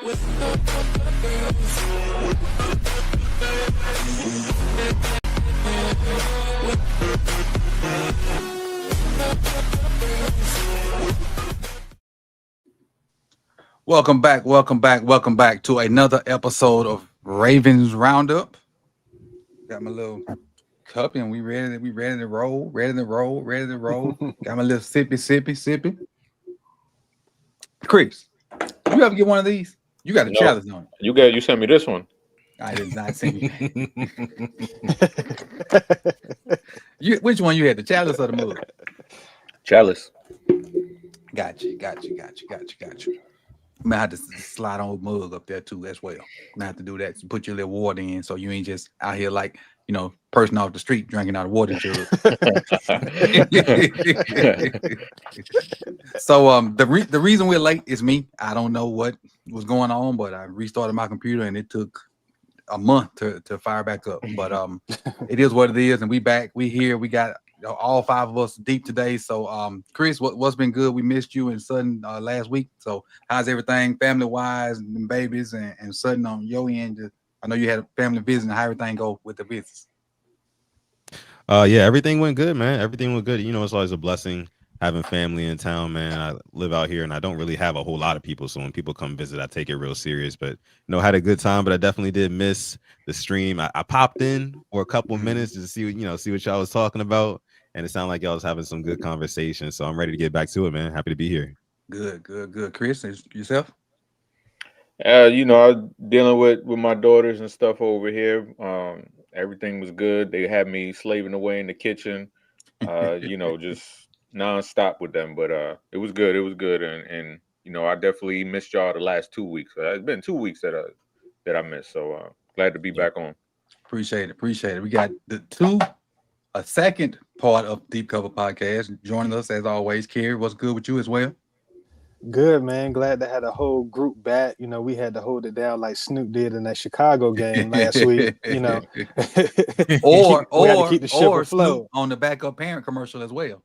Welcome back to another episode of Ravens Roundup. Got my little cup and we ready to roll. Got my little sippy. Chris, you ever get one of these? You got a chalice on it. You sent me this one. I did not see you. Which one you had, the chalice or the mug? Chalice. Got you. I'm gonna have to slide on mug up there too as well. I'm gonna have to do that. Put your little water in so you ain't just out here like, person off the street drinking out of water jug. So the reason we're late is me. I don't know what was going on, but I restarted my computer and it took a month to fire back up. But it is what it is, and we back. We here. We got all five of us deep today. So Chris, what's been good? We missed you and Sutton last week. So how's everything family wise and babies and Sutton on your end? I know you had a family visit. How everything go with the business? Yeah, everything went good, man. Everything went good. It's always a blessing having family in town, man. I live out here and I don't really have a whole lot of people. So when people come visit, I take it real serious. But had a good time, but I definitely did miss the stream. I popped in for a couple of minutes to see what y'all was talking about. And it sounded like y'all was having some good conversation. So I'm ready to get back to it, man. Happy to be here. Good. Chris, yourself? I'm dealing with my daughters and stuff over here. Everything was good. They had me slaving away in the kitchen, just nonstop with them. But it was good. And I definitely missed y'all the last 2 weeks. It's been 2 weeks that I missed. So glad to be back on. Appreciate it. We got a second part of Deep Cover Podcast. Joining us as always, Kerry. What's good with you as well? Good, man. Glad to have a whole group back. We had to hold it down like Snoop did in that Chicago game last week. or Snoop on the backup parent commercial as well.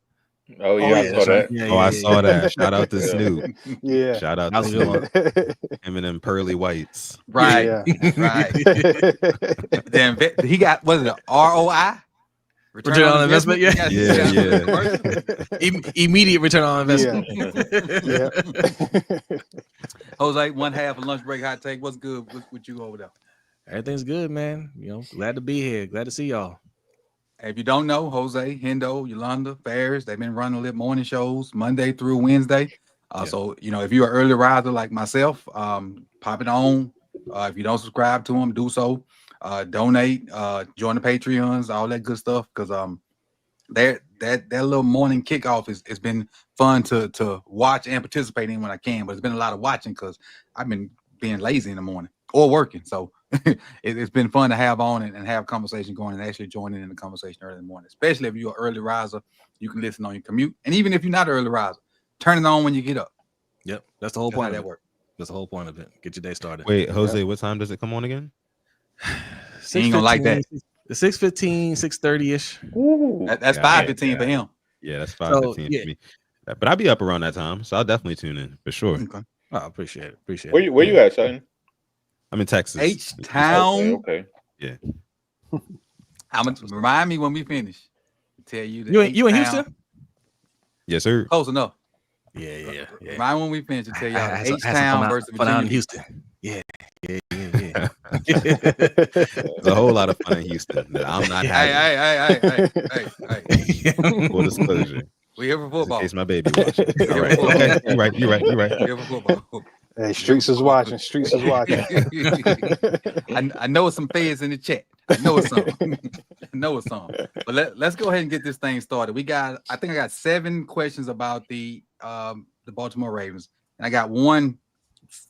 Oh yeah, I saw that. Yeah, I saw that. Shout out to Snoop. Yeah. Shout out to Snoop. Him and them pearly whites. Right. Right. Then he got, what is it, ROI? Return on investment, yeah. Immediate return on investment. Yeah. Jose, one half of lunch break hot take. What's good with you over there? Everything's good, man. Glad to be here. Glad to see y'all. If you don't know, Jose, Hendo, Yolanda, Ferris, they've been running little morning shows Monday through Wednesday. So, if you're an early riser like myself, pop it on. If you don't subscribe to them, do so. Donate, join the Patreons, all that good stuff. Because that little morning kickoff has been fun to watch and participate in when I can. But it's been a lot of watching because I've been being lazy in the morning or working. So it's been fun to have on and have conversation going and actually joining in the conversation early in the morning. Especially if you're an early riser, you can listen on your commute. And even if you're not an early riser, turn it on when you get up. Yep, that's the whole point of that it. That's the whole point of it. Get your day started. Wait, Jose, what time does it come on again? He ain't gonna like that. 6:15, 6:30-ish. That's 5:15 for him. Yeah, that's 5:15 for me. But I'll be up around that time, so I'll definitely tune in for sure. Okay. Oh, appreciate it. Where you at, son? I'm in Texas. H-Town. Okay. Yeah. I'm gonna remind me when we finish. Tell you that you in Houston? Yes, sir. Close enough. Yeah. Remind when we finish to tell y'all H-Town versus fun out in Virginia. Houston. Yeah. There's a whole lot of fun in Houston that I'm not having. Hey. Full disclosure. We here for football. In case my baby watching. All right. Okay. You're right. We here for football. Hey, Streets is watching. I know some feds in the chat. I know it's some. But let's go ahead and get this thing started. I think I got 7 questions about the Baltimore Ravens, and I got one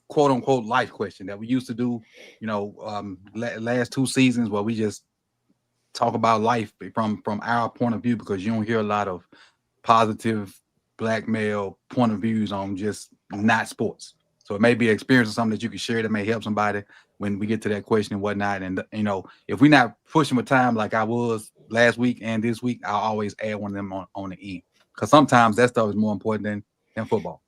quote unquote life question that we used to do, last 2 seasons where we just talk about life from our point of view, because you don't hear a lot of positive black male point of views on just not sports. So it may be an experience or something that you can share that may help somebody when we get to that question and whatnot. And, if we're not pushing with time like I was last week and this week, I'll always add one of them on the end. Because sometimes that stuff is more important than football.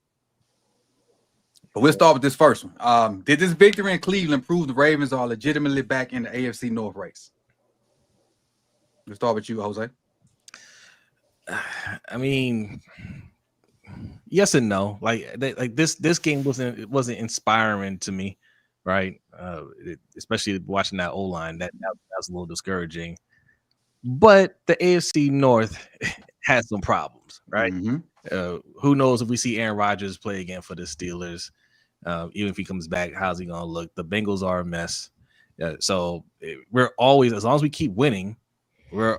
But we'll start with this first one. Did this victory in Cleveland prove the Ravens are legitimately back in the AFC North race? We'll start with you, Jose. I mean, yes and no. Like this game wasn't inspiring to me, right? Especially watching that O line, that was a little discouraging. But the AFC North has some problems, right? Mm-hmm. Who knows if we see Aaron Rodgers play again for the Steelers? Even if he comes back, how's he gonna look? The Bengals are a mess. We're always, as long as we keep winning, we're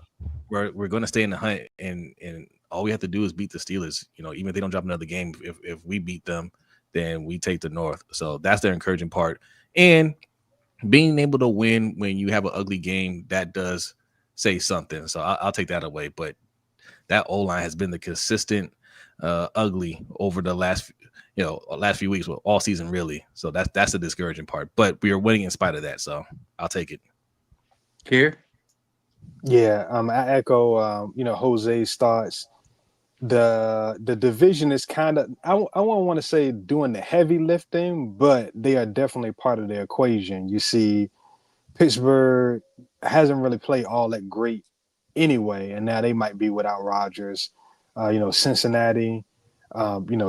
going to stay in the hunt, and all we have to do is beat the Steelers. You know, even if they don't drop another game, if we beat them, then we take the North. So that's the encouraging part. And being able to win when you have an ugly game, that does say something. So I'll take that away. But that O line has been the consistent ugly over the last few weeks, well, all season really. So that's the discouraging part. But we are winning in spite of that. So I'll take it. Here. Yeah, I echo Jose's thoughts. The division is kind of, I won't want to say doing the heavy lifting, but they are definitely part of the equation. You see, Pittsburgh hasn't really played all that great anyway, and now they might be without Rodgers. Cincinnati,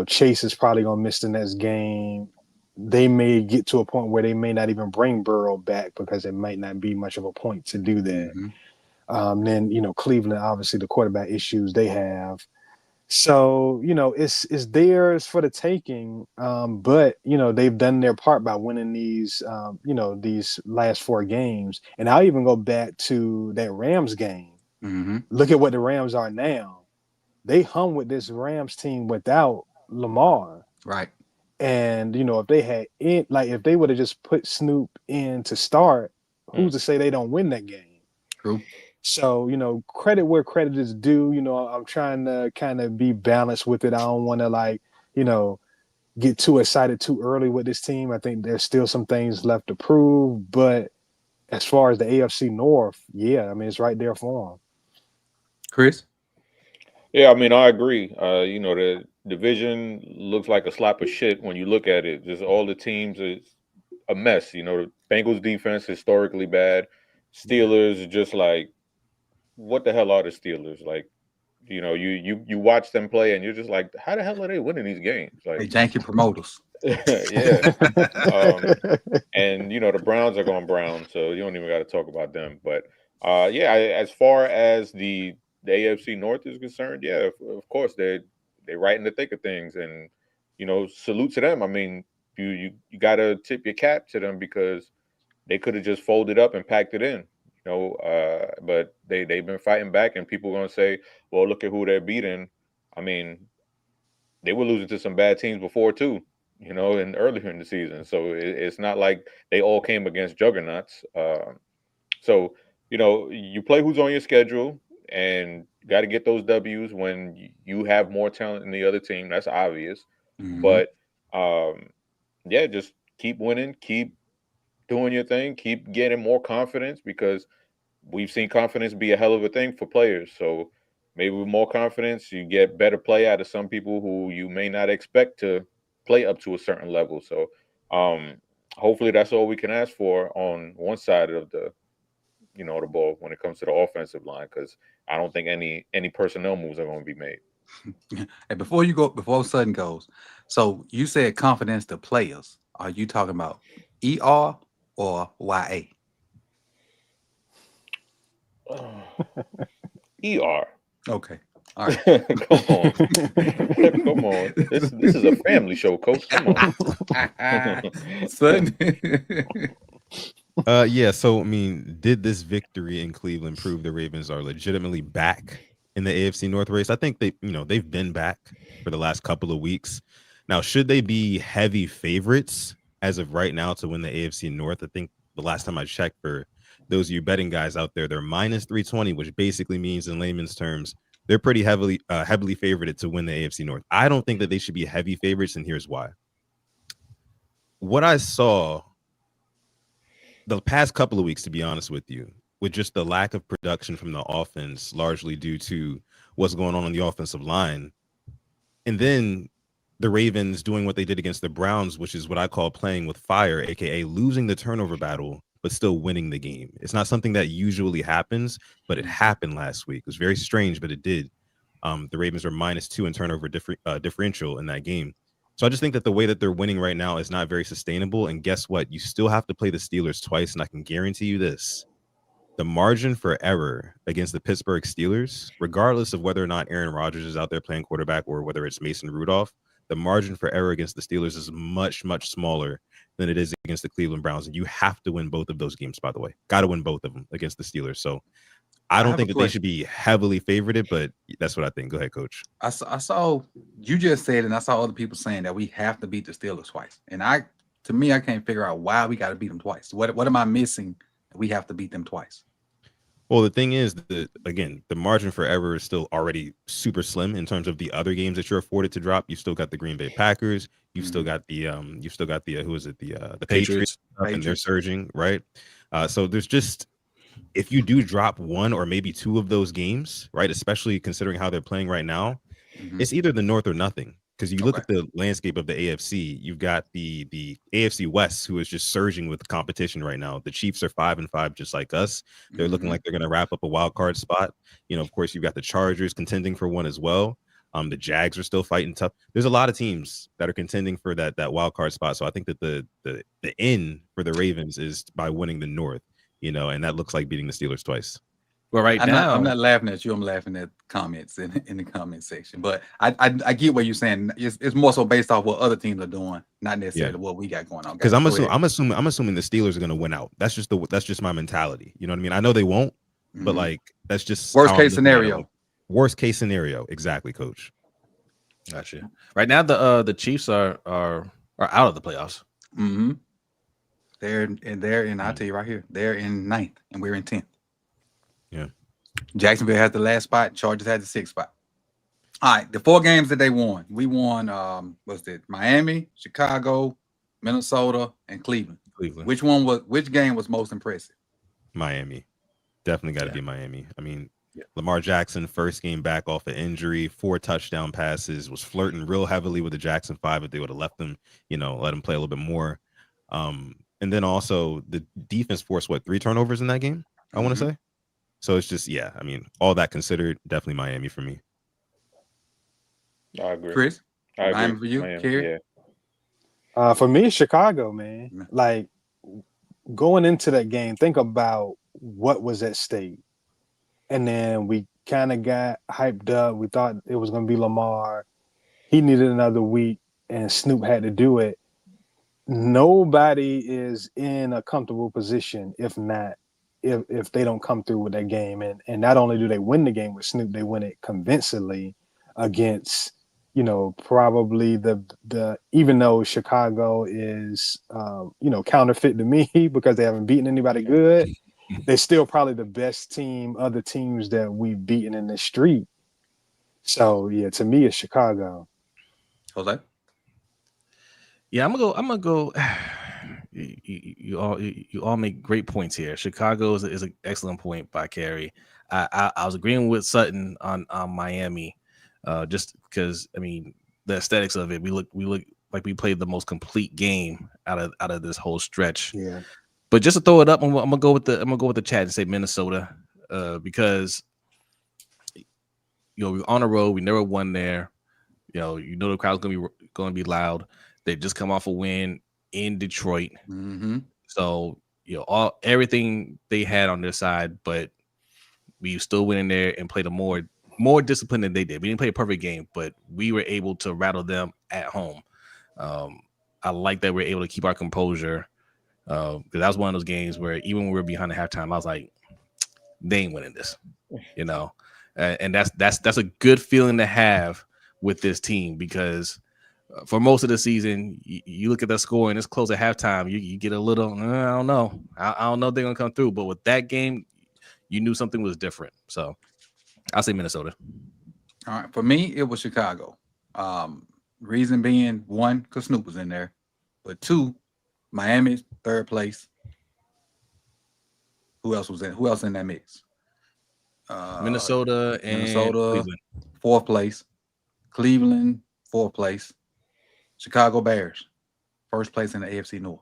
Chase is probably gonna miss the next game. They may get to a point where they may not even bring Burrow back because it might not be much of a point to do that. Mm-hmm. Then Cleveland, obviously the quarterback issues they have. So it's theirs for the taking. But they've done their part by winning these last 4 games. And I'll even go back to that Rams game. Mm-hmm. Look at what the Rams are now. They hung with this Rams team without Lamar. Right. And if they had if they would have just put Snoop in to start, who's to say they don't win that game? True. So, credit where credit is due. I'm trying to kind of be balanced with it. I don't want to get too excited too early with this team. I think there's still some things left to prove. But as far as the AFC North, yeah, I mean, it's right there for them. Chris? Yeah, I mean, I agree. The division looks like a slap of shit when you look at it. Just all the teams is a mess. The Bengals defense historically bad. Steelers just like, what the hell are the Steelers? Like, you watch them play and you're just like, how the hell are they winning these games? Hey, Like, janky promoters. yeah. And the Browns are going brown, so you don't even got to talk about them. But as far as the AFC North is concerned, yeah, of course they're right in the thick of things, and salute to them. I mean, you got to tip your cap to them because they could have just folded up and packed it in. But they've been fighting back, and people are gonna say, well, look at who they're beating. I mean, they were losing to some bad teams before too, and earlier in the season. So it's not like they all came against juggernauts. So you play who's on your schedule, and got to get those W's when you have more talent than the other team. That's obvious. Mm-hmm. But just keep winning, keep doing your thing, keep getting more confidence because we've seen confidence be a hell of a thing for players. So maybe with more confidence, you get better play out of some people who you may not expect to play up to a certain level. So hopefully that's all we can ask for on one side of the ball when it comes to the offensive line, because I don't think any personnel moves are going to be made. And before Sutton goes, so you said confidence to players. Are you talking about ER or YA? ER. Okay. All right. Come on. Come on. This is a family show, Coach. Come on. Sutton. Yeah, so I mean, did this victory in Cleveland prove the Ravens are legitimately back in the AFC North race? I think they've been back for the last couple of weeks. Now, should they be heavy favorites as of right now to win the AFC North? I think the last time I checked, for those of you betting guys out there, they're minus 320, which basically means in layman's terms, they're pretty heavily favored to win the AFC North. I don't think that they should be heavy favorites, and here's why. What I saw the past couple of weeks, to be honest with you, with just the lack of production from the offense, largely due to what's going on the offensive line, and then the Ravens doing what they did against the Browns, which is what I call playing with fire, aka losing the turnover battle, but still winning the game. It's not something that usually happens, but it happened last week. It was very strange, but it did. The Ravens were -2 in turnover differential in that game. So I just think that the way that they're winning right now is not very sustainable. And guess what? You still have to play the Steelers twice, and I can guarantee you this. The margin for error against the Pittsburgh Steelers, regardless of whether or not Aaron Rodgers is out there playing quarterback or whether it's Mason Rudolph, the margin for error against the Steelers is much, much smaller than it is against the Cleveland Browns. And you have to win both of those games, by the way. Got to win both of them against the Steelers. So I don't have a think that they should question. be heavily favored, but that's what I think. Go ahead, Coach. I saw you just said, and I saw other people saying that we have to beat the Steelers twice. And to me, I can't figure out why we got to beat them twice. What am I missing that we have to beat them twice? Well, the thing is that, again, the margin for error is still already super slim in terms of the other games that you're afforded to drop. You've still got the Green Bay Packers. You've still got the who is it? The Patriots. And they're surging, right? So there's just, if you do drop one or maybe two of those games, right, especially considering how they're playing right now, it's either the North or nothing. Because you look at the landscape of the AFC, you've got the AFC West, who is just surging with competition right now. The Chiefs are 5-5, just like us. They're looking like they're going to wrap up a wild card spot. You know, of course, you've got the Chargers contending for one as well. The Jags are still fighting tough. There's a lot of teams that are contending for that wild card spot. So I think that the in for the Ravens is by winning the North. You know, and that looks like beating the Steelers twice. Well, I'm not laughing at you. I'm laughing at comments in the comment section. But I get what you're saying. It's more so based off what other teams are doing, not necessarily what we got going on. Because I'm assuming the Steelers are going to win out. That's just my mentality. You know what I mean? I know they won't, but like that's just worst case scenario. Worst case scenario, exactly, Coach. Gotcha. Right now, the Chiefs are out of the playoffs. They're in. I'll tell you right here, they're in 9th, and we're in 10th. Yeah. Jacksonville has the last spot. Chargers had the 6th spot. All right, the 4 games that they won. We won. What's it? Miami, Chicago, Minnesota, and Cleveland. Which game was most impressive? Miami. Definitely got to be Miami. I mean, Lamar Jackson, first game back off an injury, 4 touchdown passes, was flirting real heavily with the Jackson 5 if they would have left them, let him play a little bit more. And then also the defense forced 3 turnovers in that game, I want to say. So it's just, I mean, all that considered, definitely Miami for me. I agree. Chris? I agree. Miami for you, Kerry? Yeah. For me, Chicago, man. Like, going into that game, think about what was at stake. And then we kind of got hyped up. We thought it was going to be Lamar. He needed another week, and Snoop had to do it. Nobody is in a comfortable position if they don't come through with that game. And not only do they win the game with Snoop, they win it convincingly against, probably the even though Chicago is counterfeit to me because they haven't beaten anybody good, they're still probably the best team, other teams that we've beaten in the street. So to me it's Chicago. Jose? Yeah, I'm gonna go. You all make great points here. Chicago is an excellent point by Kerry. I was agreeing with Sutton on Miami, just because I mean the aesthetics of it. We look like we played the most complete game out of this whole stretch. Yeah. But just to throw it up, I'm gonna go with the chat and say Minnesota, because we're on the road. We never won there. The crowd's gonna be loud. They just come off a win in Detroit. So everything they had on their side, but we still went in there and played a more disciplined than they did. We didn't play a perfect game, but we were able to rattle them at home. I like that we're able to keep our composure, because that was one of those games where even when we were behind the halftime, I was like, they ain't winning this, and that's a good feeling to have with this team, because for most of the season, you look at the score and it's close at halftime. You get a little, I don't know. I don't know if they're going to come through. But with that game, you knew something was different. So I'll say Minnesota. All right. For me, it was Chicago. Reason being, 1, because Snoop was in there. But 2, Miami's 3rd place. Who else in that mix? Minnesota and Cleveland. 4th place. Cleveland, 4th place. Chicago Bears, first place in the AFC North.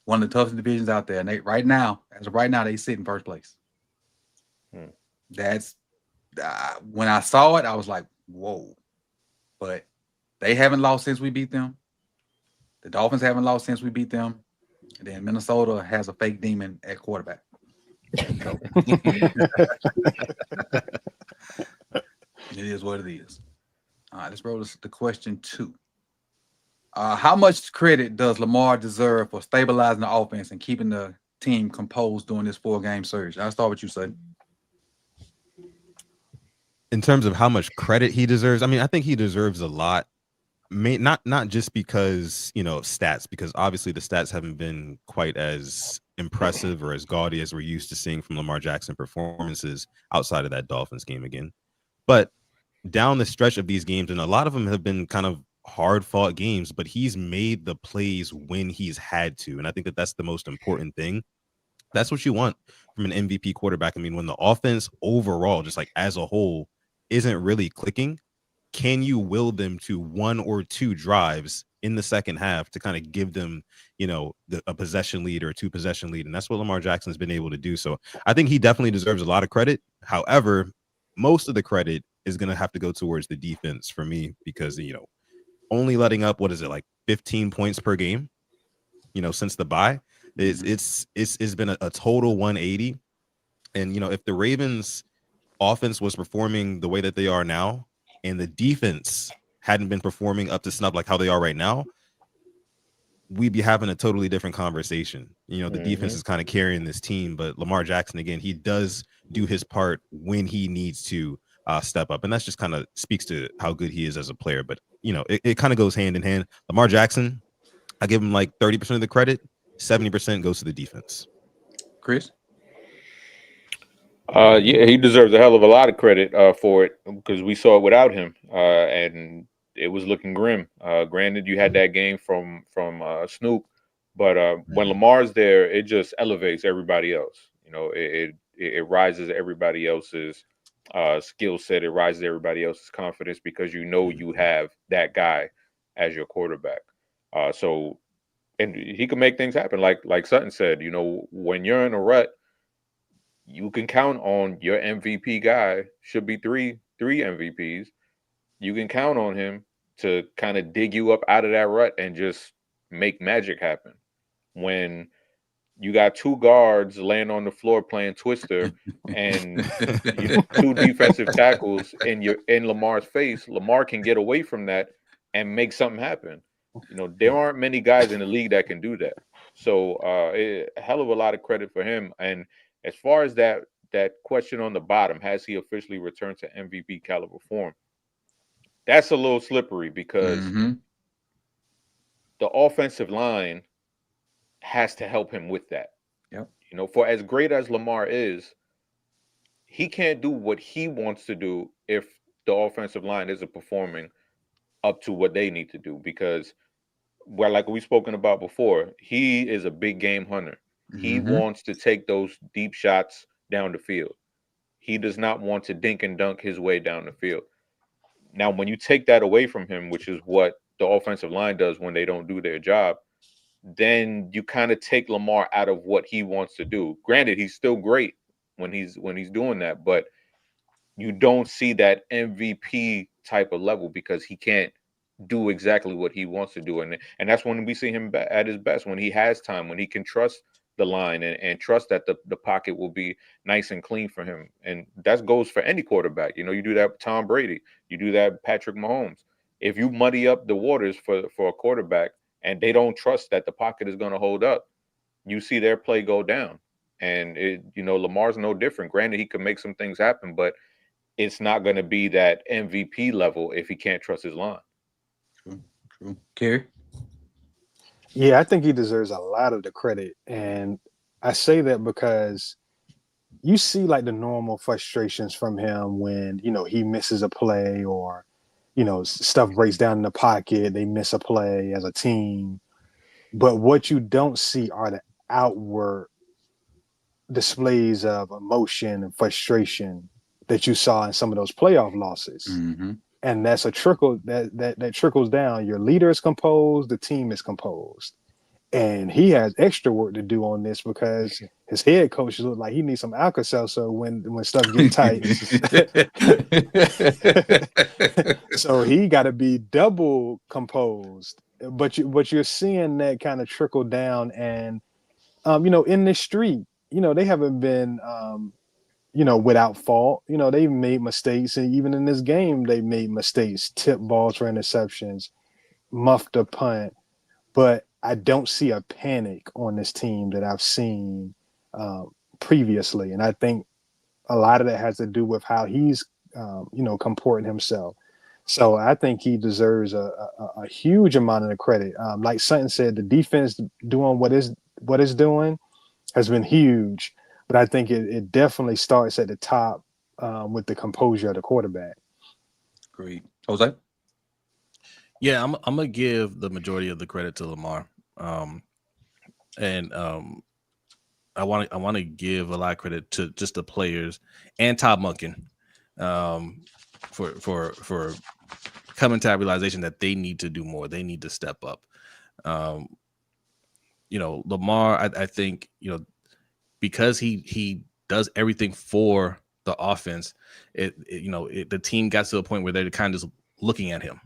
One of the toughest divisions out there. And they right now, as of right now, they sit in first place. Hmm. That's when I saw it, I was like, whoa. But they haven't lost since we beat them. The Dolphins haven't lost since we beat them. And then Minnesota has a fake demon at quarterback. So it is what it is. All right, let's roll this to question 2. How much credit does Lamar deserve for stabilizing the offense and keeping the team composed during this 4-game surge? I'll start with you, Sutton. In terms of how much credit he deserves, I mean, I think he deserves a lot. Not just because, stats, because obviously the stats haven't been quite as impressive or as gaudy as we're used to seeing from Lamar Jackson performances outside of that Dolphins game again. But down the stretch of these games, and a lot of them have been kind of hard fought games, but he's made the plays when he's had to. And I think that that's the most important thing. That's what you want from an MVP quarterback. I mean, when the offense overall, just like as a whole, isn't really clicking, can you will them to 1 or 2 drives in the second half to kind of give them, a possession lead or a 2-possession lead? And that's what Lamar Jackson's been able to do. So I think he definitely deserves a lot of credit. However, most of the credit is going to have to go towards the defense for me because, only letting up, what is it, like 15 points per game, since the bye. It's been a total 180. And, if the Ravens offense was performing the way that they are now, and the defense hadn't been performing up to snuff like how they are right now, we'd be having a totally different conversation. The defense is kind of carrying this team, but Lamar Jackson, again, he does do his part when he needs to step up. And that's just kind of speaks to how good he is as a player. But, it kind of goes hand in hand. Lamar Jackson, I give him like 30% of the credit, 70% goes to the defense. Chris? Yeah, he deserves a hell of a lot of credit for it because we saw it without him, and it was looking grim. Granted, you had that game from Snoop, but when Lamar's there, it just elevates everybody else. It rises everybody else's skill set. It rises everybody else's confidence because you have that guy as your quarterback. So, and he can make things happen. Like Sutton said, when you're in a rut, you can count on your MVP guy. Should be three MVPs. You can count on him to kind of dig you up out of that rut and just make magic happen. When you got 2 guards laying on the floor playing Twister and 2 defensive tackles in Lamar's face, Lamar can get away from that and make something happen. There aren't many guys in the league that can do that. So a hell of a lot of credit for him. And as far as that question on the bottom, has he officially returned to MVP caliber form? That's a little slippery because the offensive line has to help him with that. Yep. For as great as Lamar is, he can't do what he wants to do if the offensive line isn't performing up to what they need to do because, well, like we've spoken about before, he is a big game hunter. He wants to take those deep shots down the field. He does not want to dink and dunk his way down the field. Now, when you take that away from him, which is what the offensive line does when they don't do their job, then you kind of take Lamar out of what he wants to do. Granted, he's still great when he's doing that, but you don't see that MVP type of level because he can't do exactly what he wants to do. And that's when we see him at his best, when he has time, when he can trust the line and trust that the pocket will be nice and clean for him. And that goes for any quarterback. You do that with Tom Brady. You do that with Patrick Mahomes. If you muddy up the waters for a quarterback and they don't trust that the pocket is going to hold up, you see their play go down. And Lamar's no different. Granted, he could make some things happen, but it's not going to be that MVP level if he can't trust his line. True. Kerry? Yeah, I think he deserves a lot of the credit. And I say that because you see like the normal frustrations from him when, he misses a play or, stuff breaks down in the pocket, they miss a play as a team. But what you don't see are the outward displays of emotion and frustration that you saw in some of those playoff losses. and that's a trickle that trickles down. Your leader is composed, the team is composed, and he has extra work to do on this because his head coach look like he needs some Alka-Seltzer when stuff get tight. So he got to be double composed. But you're seeing that kind of trickle down, and in the street, they haven't been without fault. They've made mistakes, and even in this game, they made mistakes, tip balls for interceptions, muffed a punt. But I don't see a panic on this team that I've seen previously, and I think a lot of that has to do with how he's, comporting himself. So I think he deserves a huge amount of the credit. Like Sutton said, the defense doing what it's doing has been huge, but I think it definitely starts at the top with the composure of the quarterback. Great. Jose? Yeah, I'm gonna give the majority of the credit to Lamar, and I want to give a lot of credit to just the players and Todd Monken for coming to that realization that they need to do more. They need to step up. Lamar, I think because he does everything for the offense. The team got to a point where they're kind of just looking at him.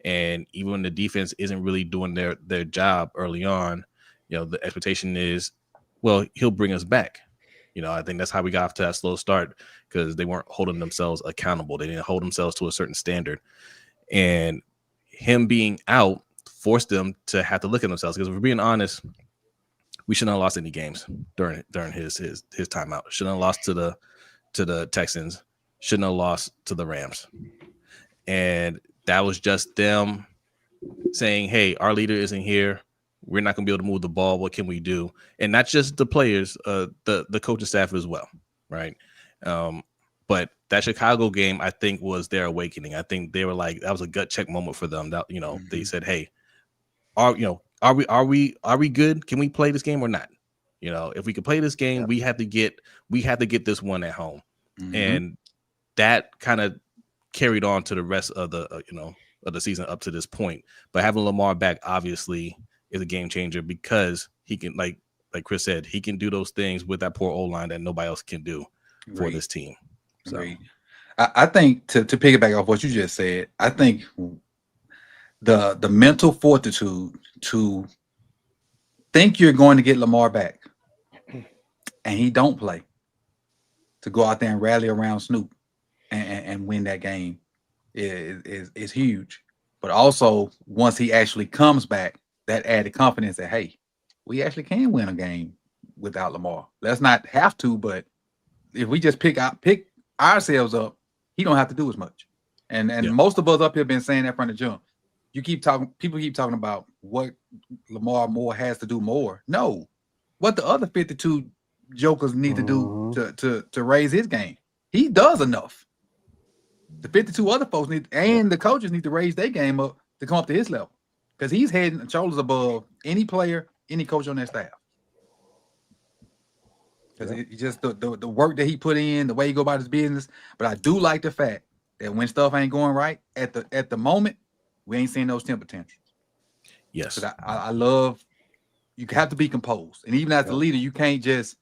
And even when the defense isn't really doing their job early on, the expectation is, well, he'll bring us back. I think that's how we got off to that slow start because they weren't holding themselves accountable. They didn't hold themselves to a certain standard. And him being out forced them to have to look at themselves because if we're being honest, we shouldn't have lost any games during his timeout. Shouldn't have lost to the Texans. Shouldn't have lost to the Rams. And that was just them saying, hey, our leader isn't here. We're not going to be able to move the ball. What can we do? And not just the players, the coaching staff as well, right? But that Chicago game, I think, was their awakening. I think they were like, that was a gut check moment for them. That they said, hey, are we good? Can we play this game or not? If we could play this game, we have to get this one at home. Mm-hmm. And that kind of carried on to the rest of the of the season up to this point. But having Lamar back obviously is a game changer because he can, like Chris said, he can do those things with that poor O-line that nobody else can do for this team. So I think to piggyback off what you just said, I think the mental fortitude to think you're going to get Lamar back and he don't play, to go out there and rally around Snoop and win that game is huge. But also once he actually comes back, that added confidence that, hey, we actually can win a game without Lamar. Let's not have to, but if we just pick ourselves up, he don't have to do as much. And most of us up here been saying that from the jump. People keep talking about what Lamar Moore has to do more. No, what the other 52 jokers need to do to raise his game. He does enough. The 52 other folks and the coaches need to raise their game up to come up to his level. Because he's head and shoulders above any player, any coach on that staff. Because it's just the work that he put in, the way he go about his business. But I do like the fact that when stuff ain't going right at the moment, we ain't seeing those temper tantrums. Yes. I love, you have to be composed. And even as the leader, you can't just,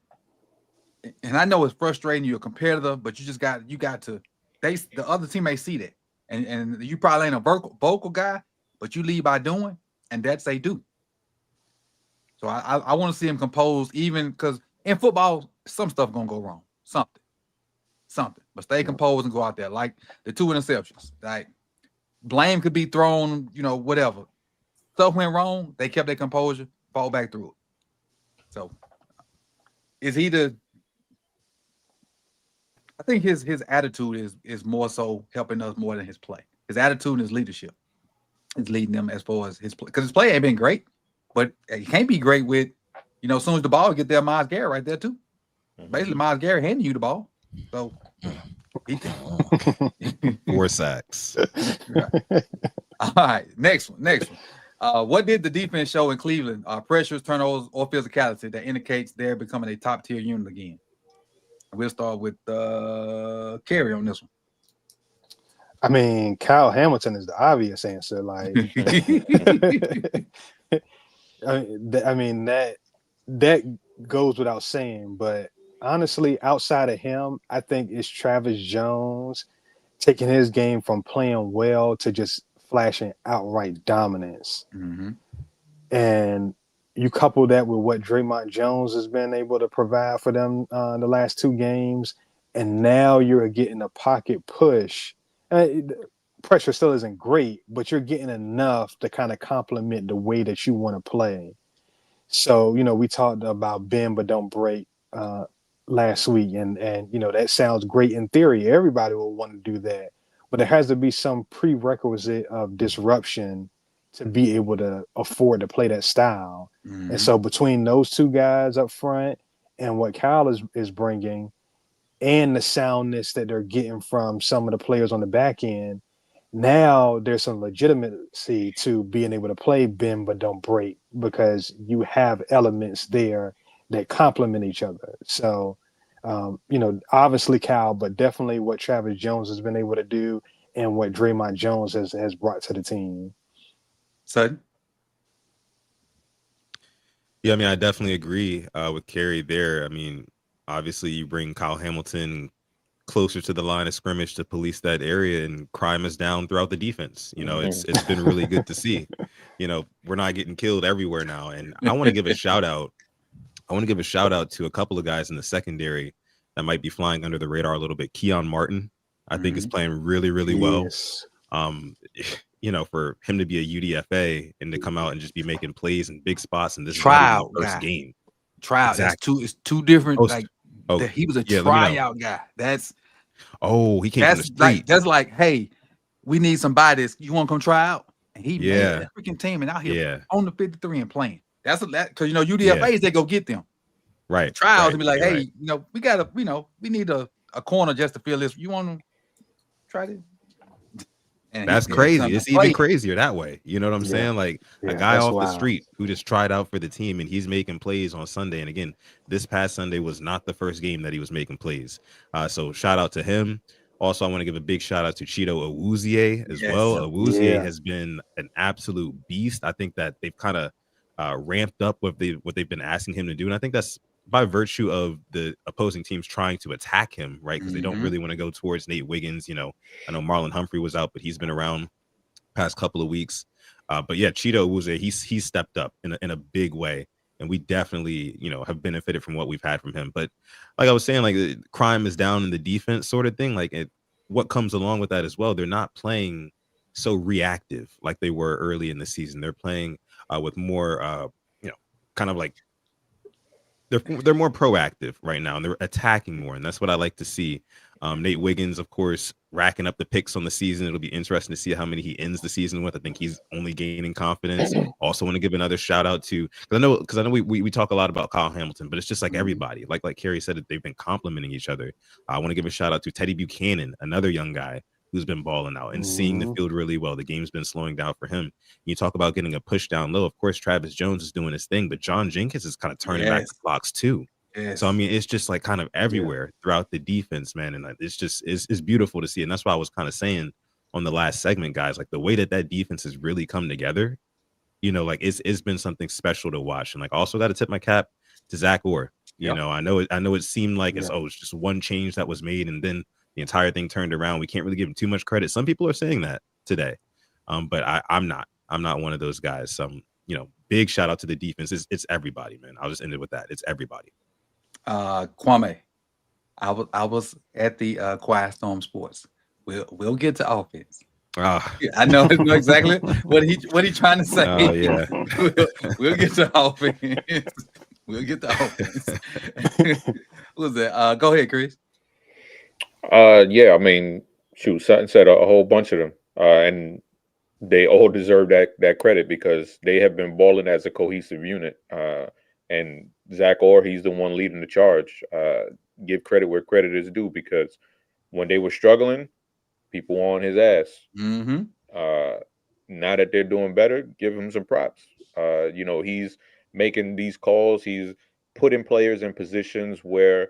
and I know it's frustrating, you're a competitor, but you got to, the other teammates see that. And you probably ain't a vocal guy, but you lead by doing, and that's they do. So I want to see him composed, even because in football, some stuff gonna go wrong. Something. But stay composed and go out there. Like the 2 interceptions. Like blame could be thrown, whatever. Stuff went wrong, they kept their composure, fall back through it. So is he I think his attitude is more so helping us more than his play. His attitude and his leadership is leading them as far as his play. Because his play ain't been great, but he can't be great with, as soon as the ball get there, Myles Garrett right there too. Basically, Myles Garrett handing you the ball. So he 4 sacks. Right. All right, next one. What did the defense show in Cleveland? Pressures, turnovers, or physicality that indicates they're becoming a top-tier unit again? We'll start with Kerry on this I mean, Kyle Hamilton is the obvious answer. Like, I mean that goes without saying. But honestly, outside of him, I think it's Travis Jones taking his game from playing well to just flashing outright dominance. Hmm. And you couple that with what Draymond Jones has been able to provide for them the last two games, and now you're getting a pocket push. Uh, Pressure still isn't great, but you're getting enough to kind of complement the way that you want to play. So, we talked about bend but don't break last week, and that sounds great in theory. Everybody will want to do that, but there has to be some prerequisite of disruption to be able to afford to play that style. And Hmm. so, between those two guys up front and what Kyle is bringing, and the soundness that they're getting from some of the players on the back end, now there's some legitimacy to being able to play bend but don't break because you have elements there that complement each other. So, obviously Cal, but definitely what Travis Jones has been able to do and what Draymond Jones has brought to the team. So, Yeah, I mean, I definitely agree with Kerry there. I mean, obviously, you bring Kyle Hamilton closer to the line of scrimmage to police that area, and crime is down throughout the defense. It's been really good to see. We're not getting killed everywhere now, and I want to give a shout out. I want to give a shout out to a couple of guys in the secondary that might be flying under the radar a little bit. Keon Martin, I think, is hmm, playing really, really well. Yes. Um, for him to be a UDFA and to come out and just be making plays in big spots, and this is not even the tryout first guy. game. Tryout. That's Exactly. two. It's two different. Oh, Like oh, he was a yeah. Let me know. tryout guy. Oh, he came from the That's like street. that's like, hey, we need somebody. You want to come try out? And he made Yeah, that freaking team and out here yeah. on the 53 and playing. That's because Yeah. UDFAs they go get them Right, tryouts right. and be like, You're hey, right. we need a corner just to fill this. You want to try this? And That's he crazy. come and It's even play. crazier that way. You know what I'm Yeah. saying? Like a Yeah. guy That's off the wild. street who just tried out for the team and he's making plays on Sunday. And again, this past Sunday was not the first game that he was making plays. So shout out to him. Also, I want to give a big shout out to Cheeto Awuzie as well. Yes. Awuzie Yeah. has been an absolute beast. I think that they've kind of ramped up what they've been asking him to do. And I think that's by virtue of the opposing teams trying to attack him, right? Because they don't Hmm. really want to go towards Nate Wiggins. I know Marlon Humphrey was out, but he's been around past couple of weeks. But yeah, Cheeto Awuzie, he's stepped up in a big way, and we definitely have benefited from what we've had from him. But like I was saying, like crime is down in the defense sort of thing. Like what comes along with that as well, they're not playing so reactive like they were early in the season. They're playing with more kind of like they're more proactive right now and they're attacking more, and that's what I like to see. Nate Wiggins, of course, racking up the picks on the season. It'll be interesting to see how many he ends the season with. I think he's only gaining confidence. Also, want to give another shout out to because I know we talk a lot about Kyle Hamilton, but it's just like Hmm. everybody, like Kerry said, that they've been complimenting each other. I want to give a shout out to Teddy Buchanan, another young guy who's been balling out and seeing the Hmm. field really well. The game's been slowing down for him. You talk about getting a push down low. Of course, Travis Jones is doing his thing, but John Jenkins is kind of turning back the Yes. clocks too. So I Yes. mean, it's just like kind of Yeah. everywhere throughout the defense, man, and it's beautiful to see, and that's why I was kind of saying on the last segment, guys, like the way that defense has really come together. Like it's been something special to watch, and like also got to tip my cap to Zach Orr. Yep. I know it seemed like Yeah. it's just one change that was made, and then the entire thing turned around. We can't really give him too much credit. Some people are saying that today, but I'm not one of those guys. Big shout out to the defense. It's everybody, man. I'll just end it with that. It's everybody. Kwame, I was at the Quiet Storm Sports. We'll get to offense. Ah, Yeah, I know exactly what he trying to say. oh yeah. we'll, we'll get to offense. We'll get to offense. What was that? Go ahead, Chris. Yeah, I mean, shoot, Sutton said a whole bunch of them, and they all deserve that credit because they have been balling as a cohesive unit. And Zach Orr, he's the one leading the charge. Give credit where credit is due because when they were struggling, people were on his ass. Mm-hmm. Uh, Now that they're doing better, give him some props. He's making these calls. He's putting players in positions where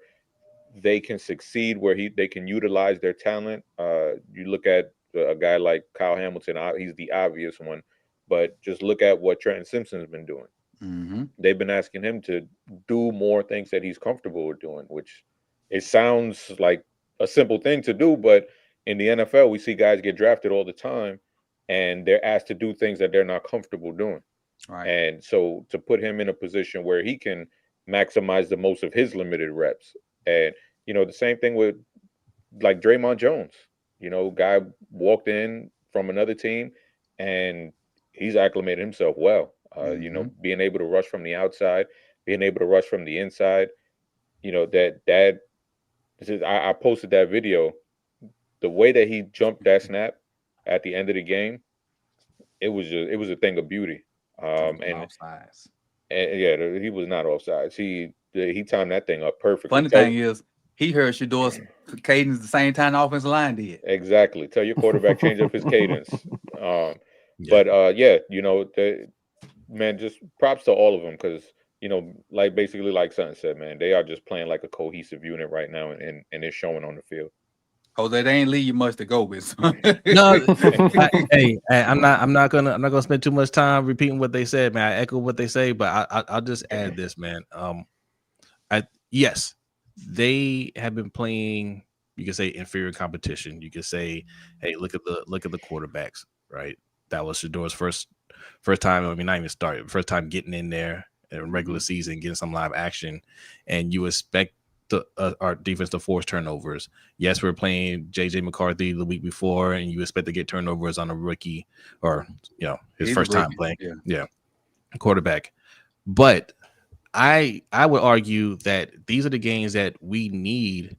they can succeed, where they can utilize their talent. You look at a guy like Kyle Hamilton, he's the obvious one. But just look at what Trenton Simpson's been doing. Mm-hmm. They've been asking him to do more things that he's comfortable with doing, which it sounds like a simple thing to do, but in the NFL, we see guys get drafted all the time and they're asked to do things that they're not comfortable doing. Right. And so to put him in a position where he can maximize the most of his limited reps. And, the same thing with like Draymond Jones, guy walked in from another team and he's acclimated himself well. Mm-hmm. Being able to rush from the outside, being able to rush from the inside, that this is, I posted that video. The way that he jumped that snap at the end of the game, it was a thing of beauty. And, Offsides. and yeah, he was not offsides. He timed that thing up perfectly. Funny thing is, he heard Shador's cadence the same time the offensive line did. Exactly. Tell your quarterback change up his cadence. Yeah. But man, just props to all of them because like basically like Sutton said, man, they are just playing like a cohesive unit right now, and it's showing on the field. Jose, they ain't leave you much to go with. No, I'm not gonna spend too much time repeating what they said, man. I echo what they say, but I'll just add this, man. Yes, they have been playing. You can say inferior competition. You can say, hey, look at the quarterbacks, right? That was Shador's first time. I mean, not even started. First time getting in there in regular season, getting some live action, and you expect our defense to force turnovers. Yes, we're playing JJ McCarthy the week before, and you expect to get turnovers on a rookie or his He's first a time rookie. playing. Yeah, quarterback. But I would argue that these are the games that we need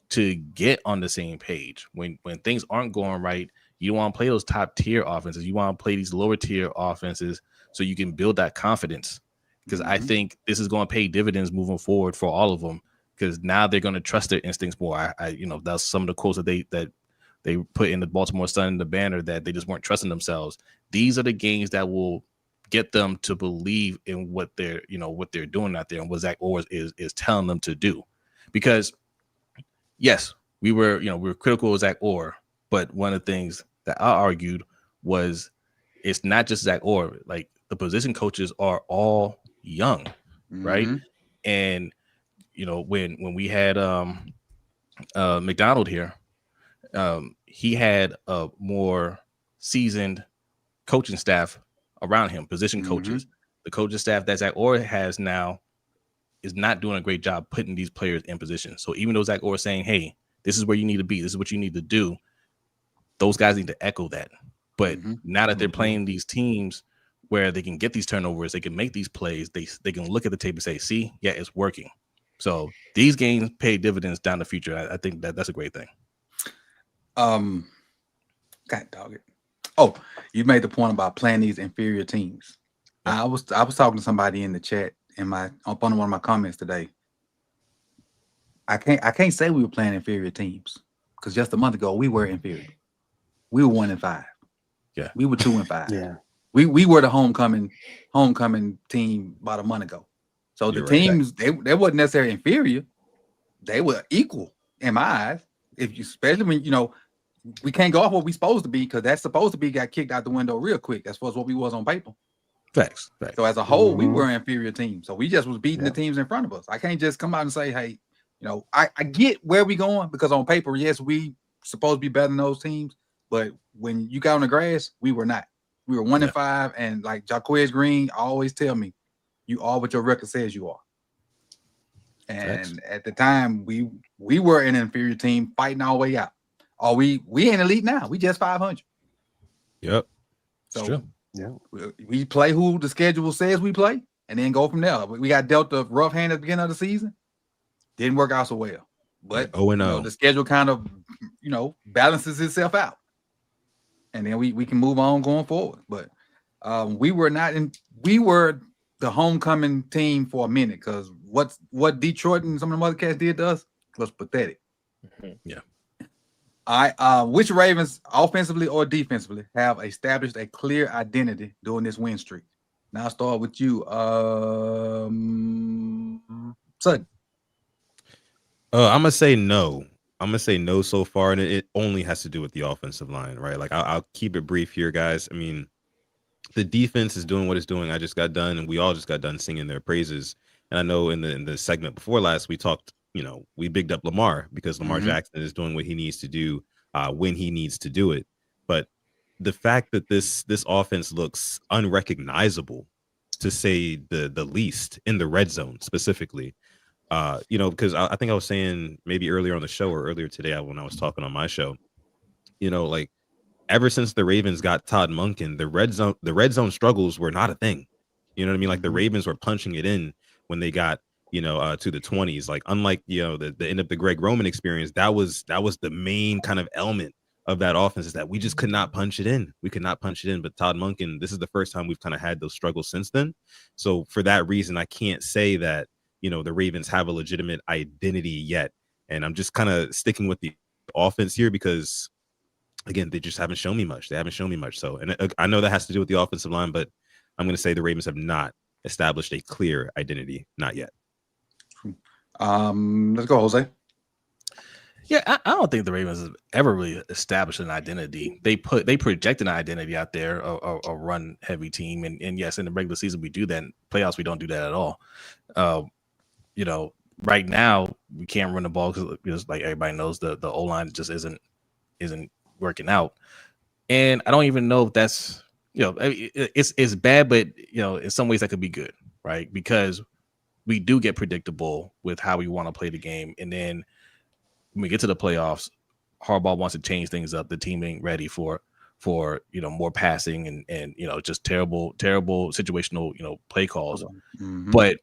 to get on the same page. When things aren't going right, you don't want to play those top tier offenses. You want to play these lower tier offenses so you can build that confidence. Because I think this is going to pay dividends moving forward for all of them. Because now they're going to trust their instincts more. That's some of the quotes that they put in the Baltimore Sun in the banner, that they just weren't trusting themselves. These are the games that will get them to believe in what they're doing out there and what Zach Orr is telling them to do. Because yes, we were critical of Zach Orr, but one of the things that I argued was it's not just Zach Orr. Like, the position coaches are all young, right? And when we had McDonald here, he had a more seasoned coaching staff around him, position coaches. The coaching staff that Zach Orr has now is not doing a great job putting these players in position. So even though Zach Orr is saying, hey, this is where you need to be, this is what you need to do, those guys need to echo that. But now that they're playing these teams where they can get these turnovers, they can make these plays, they can look at the tape and say, see, yeah, it's working. So these games pay dividends down the future. I think that's a great thing. God dog it. Oh, you made the point about playing these inferior teams. Yeah. I was talking to somebody in the chat up on one of my comments today. I can't say we were playing inferior teams because just a month ago we were inferior. We were 1-5. Yeah, we were 2-5. Yeah, we were the homecoming team about a month ago. So the teams they wasn't necessarily inferior. They were equal in my eyes. Especially when we can't go off what we supposed to be, because that's supposed to be got kicked out the window real quick. That's what we was on paper. Facts. So as a whole, we were an inferior team. So we just was beating the teams in front of us. I can't just come out and say, hey, I get where we going, because on paper, yes, we supposed to be better than those teams. But when you got on the grass, we were not. We were 1-5, and like Jaquez Green always tell me, you are what your record says you are. And at the time, we were an inferior team fighting our way out. Oh, we in elite now. We just 500. Yep. So true. Yeah. We play who the schedule says we play, and then go from there. We got dealt a rough hand at the beginning of the season. Didn't work out so well. But the schedule kind of balances itself out. And then we can move on going forward. But we were the homecoming team for a minute, because what Detroit and some of the other cats did to us was pathetic. Yeah. Which Ravens, offensively or defensively, have established a clear identity during this win streak? Now I'll start with you, Sutton. I'm gonna say no. I'm gonna say no so far, and it only has to do with the offensive line, right? Like I'll keep it brief here, guys. I mean, the defense is doing what it's doing. I just got done, and we all just got done singing their praises. And I know in the segment before last, we talked, we bigged up Lamar because Lamar Jackson is doing what he needs to do when he needs to do it. But the fact that this offense looks unrecognizable, to say the least, in the red zone specifically, because I think I was saying maybe earlier on the show or earlier today when I was talking on my show, like ever since the Ravens got Todd Monken, the red zone struggles were not a thing. You know what I mean? Like the Ravens were punching it in when they got, to the 20s. Like unlike, the end of the Greg Roman experience, that was the main kind of element of that offense, is that we just could not punch it in. We could not punch it in. But Todd Monken, this is the first time we've kind of had those struggles since then. So for that reason, I can't say that, the Ravens have a legitimate identity yet. And I'm just kind of sticking with the offense here because, again, they just haven't shown me much. They haven't shown me much. So, and I know that has to do with the offensive line, but I'm going to say the Ravens have not established a clear identity. Not yet. Let's go, Jose. Yeah, I don't think the Ravens have ever really established an identity. They project an identity out there, a run heavy team, and yes, in the regular season we do that. In playoffs we don't do that at all. Right now we can't run the ball because like everybody knows the O line just isn't working out, and I don't even know if that's it's bad, but in some ways that could be good, right? Because we do get predictable with how we want to play the game, and then when we get to the playoffs, Harbaugh wants to change things up. The team ain't ready for more passing and just terrible situational play calls. But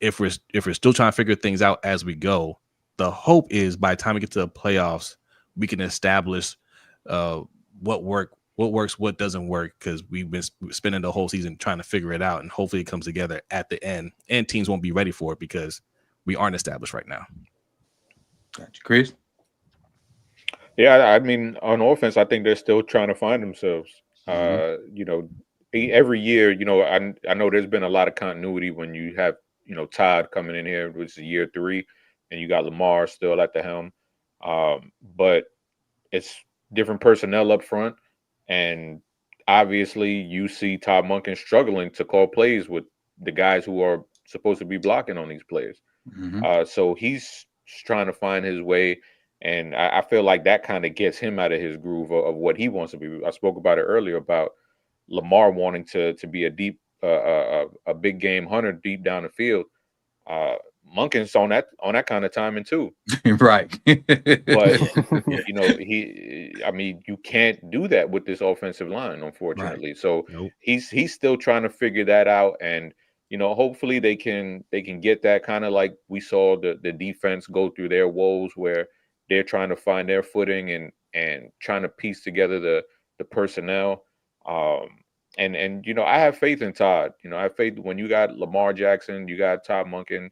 if we're still trying to figure things out as we go, the hope is by the time we get to the playoffs, we can establish what works, what doesn't work, because we've been spending the whole season trying to figure it out, and hopefully it comes together at the end, and teams won't be ready for it because we aren't established right now. Gotcha, Chris. Yeah, I mean, on offense, I think they're still trying to find themselves. Every year, I know there's been a lot of continuity when you have, Todd coming in here, which is year 3, and you got Lamar still at the helm. But it's different personnel up front, and obviously you see Todd Monken struggling to call plays with the guys who are supposed to be blocking on these players. So he's trying to find his way, and I feel like that kind of gets him out of his groove of what he wants to be. I spoke about it earlier about Lamar wanting to be a deep, a big game hunter deep down the field. Monken's on that kind of timing too, Right? but you can't do that with this offensive line, unfortunately. Right. So he's still trying to figure that out, and hopefully they can get that, kind of like we saw the defense go through their woes where they're trying to find their footing and trying to piece together the personnel. And I have faith in Todd. I have faith when you got Lamar Jackson, you got Todd Monken,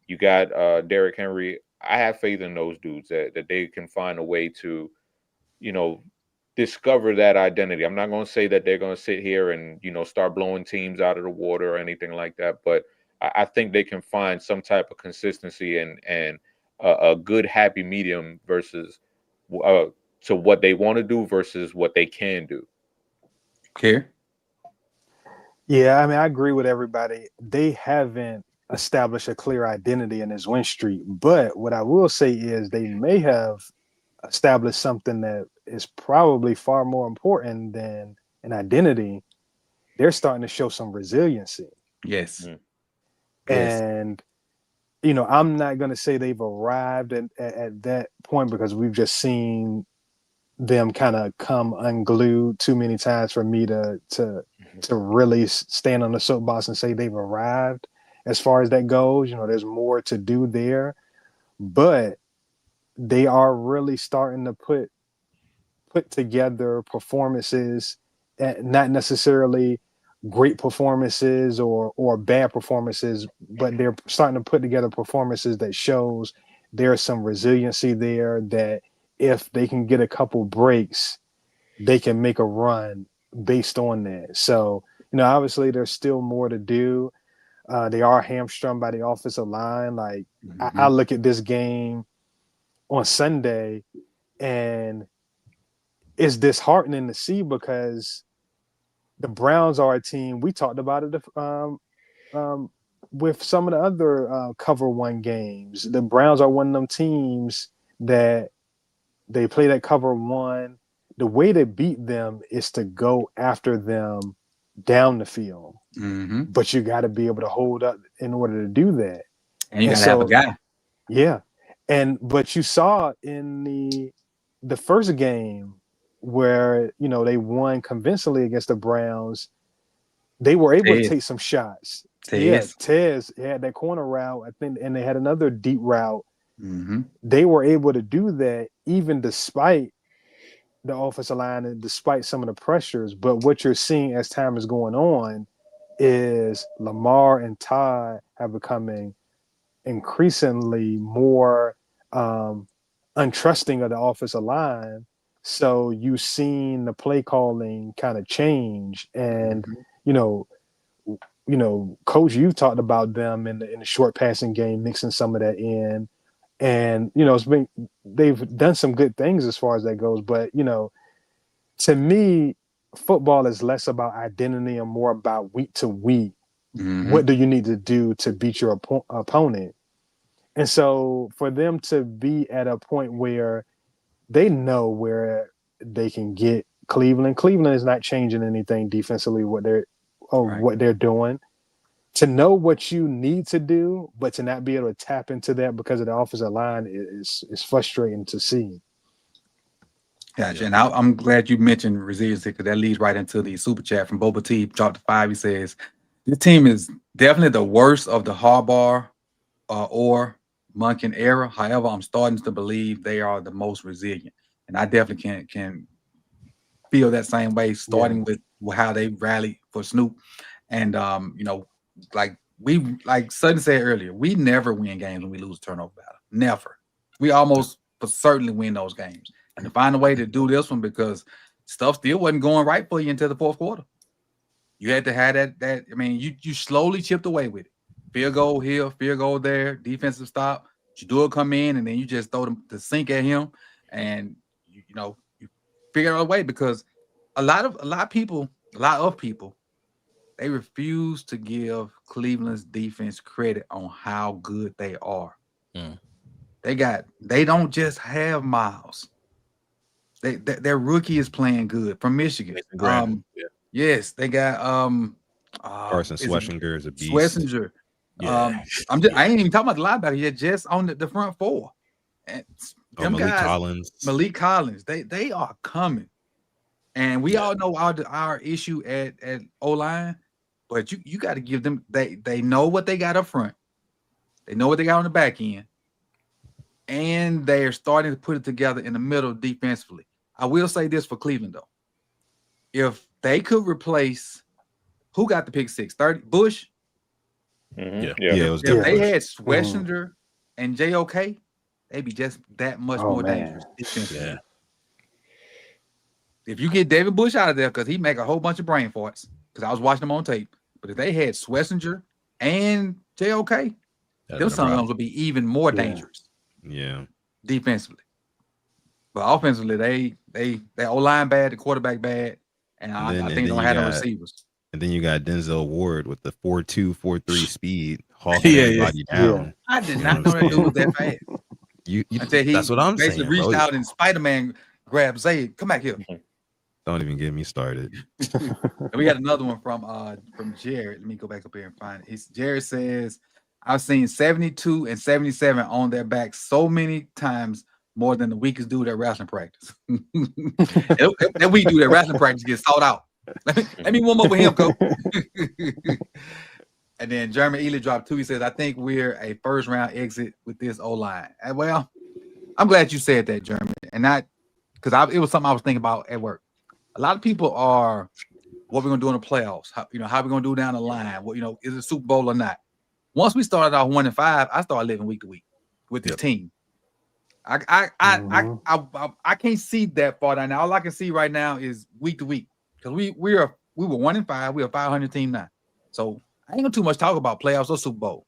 you got Derrick Henry. I have faith in those dudes that they can find a way to, discover that identity. I'm not going to say that they're going to sit here and, start blowing teams out of the water or anything like that. But I think they can find some type of consistency and a good happy medium versus to what they want to do versus what they can do. Care? Yeah, I mean, I agree with everybody. They haven't established a clear identity in this win streak. But what I will say is they may have established something that is probably far more important than an identity. They're starting to show some resiliency. Yes. And, I'm not going to say they've arrived at that point because we've just seen them kind of come unglued too many times for me to really stand on the soapbox and say they've arrived. As far as that goes, there's more to do there, but they are really starting to put together performances, not necessarily great performances or bad performances, but they're starting to put together performances that shows there's some resiliency there, that if they can get a couple breaks, they can make a run based on that. So, obviously there's still more to do. They are hamstrung by the offensive line. Like I look at this game on Sunday, and it's disheartening to see because the Browns are a team. We talked about it um, with some of the other cover one games. The Browns are one of them teams that they play that cover one. The way to beat them is to go after them down the field, Mm-hmm. but you got to be able to hold up in order to do that. And you And got to have a so, guy. yeah, but you saw in the first game where they won convincingly against the Browns, they were able to Tez. take some shots. Yeah, Tez. Tez had that corner route, I think, and they had another deep route. Mm-hmm. They were able to do that even despite the offensive line and despite some of the pressures. But what you're seeing as time is going on is Lamar and Todd have becoming increasingly more untrusting of the offensive line. So you've seen the play calling kind of change, and Mm-hmm. you know, Coach, you talked about them in the short passing game, mixing some of that in, and they've done some good things as far as that goes. But to me, football is less about identity and more about week to week. Mm-hmm. What do you need to do to beat your opponent? And so for them to be at a point where they know where they can get Cleveland. Cleveland is not changing anything defensively Right. what they're doing. To know what you need to do, but to not be able to tap into that because of the offensive line is frustrating to see. Gotcha. And I'm glad you mentioned resiliency because that leads right into the super chat from Boba T. Dropped to 5. He says, this team is definitely the worst of the Harbaugh or Munkin era. However, I'm starting to believe they are the most resilient. And I definitely can feel that same way, starting with how they rallied for Snoop. And like Sutton said earlier, we never win games when we lose a turnover battle. Never. We almost for certainly win those games. And to find a way to do this one because stuff still wasn't going right for you until the fourth quarter. You had to have that. I mean, you slowly chipped away with it. Field goal here, field goal there, defensive stop. Shador come in and then you just throw them to sink at him, and you figure out a way because a lot of people, they refuse to give Cleveland's defense credit on how good they are. Mm. They don't just have Miles. Their rookie is playing good from Michigan. Mason Graham. Yes, they got Carson is it Schlesinger is a beast. Schlesinger. Yeah. I ain't even talking about the linebacker yet, just on the front four. And them Malik guys, Collins. Malik Collins, they are coming. And we all know our issue at O-line, but you got to give them they know what they got up front. They know what they got on the back end. And they're starting to put it together in the middle defensively. I will say this for Cleveland, though. If they could replace who got the pick six? 30 Bush? Mm-hmm. Yeah, it was If they Bush. had Schlesinger and JOK, they'd be just that much more dangerous defensively. Yeah. If you get David Bush out of there, because he make a whole bunch of brain farts, because I was watching him on tape. But if they had Schlesinger and JOK, them sons would be even more dangerous. Yeah. Defensively. But offensively, they O-line bad, the quarterback bad, and I think they don't have no receivers. And then you got Denzel Ward with the 4.2, 4.3 speed, hawking everybody down. I did not know that dude was that fast. That's what I'm basically saying. Reached Bro. out and Spider-Man grabbed Zay. Come back here. Don't even get me started. And we got another one from Jared. Let me go back up here and find it. Jared says, I've seen 72 and 77 on their back so many times more than the weakest dude at wrestling practice. That weak dude at wrestling practice gets sought out. Let me warm up with him, coach. And then Jeremy Ely dropped 2. He says, I think we're a first round exit with this O-line. Well, I'm glad you said that, Jeremy. And not because it was something I was thinking about at work. A lot of people are, what we're gonna do in the playoffs, how we're gonna do down the line, is it Super Bowl or not? Once we started off 1-5, I started living week to week with the team. I can't see that far down now. All I can see right now is week to week because we were 1-5, we're a 500 team now. So I ain't gonna too much talk about playoffs or Super Bowl.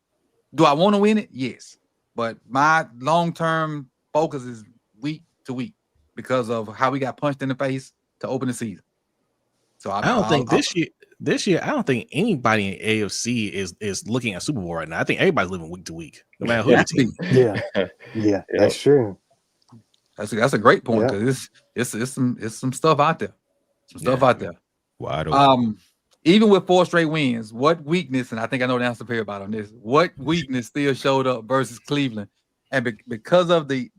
Do I want to win it? Yes, but my long-term focus is week to week because of how we got punched in the face to open the season. So I don't think this year, I don't think anybody in AFC is looking at Super Bowl right now. I think everybody's living week to week, no matter who the team. Yeah, yeah, that's true. That's a great point Yeah. because it's some stuff out there. Some stuff out there. Wide open. Even with 4 straight wins, what weakness, and I think I know the answer to everybody on this, what weakness still showed up versus Cleveland? And because of the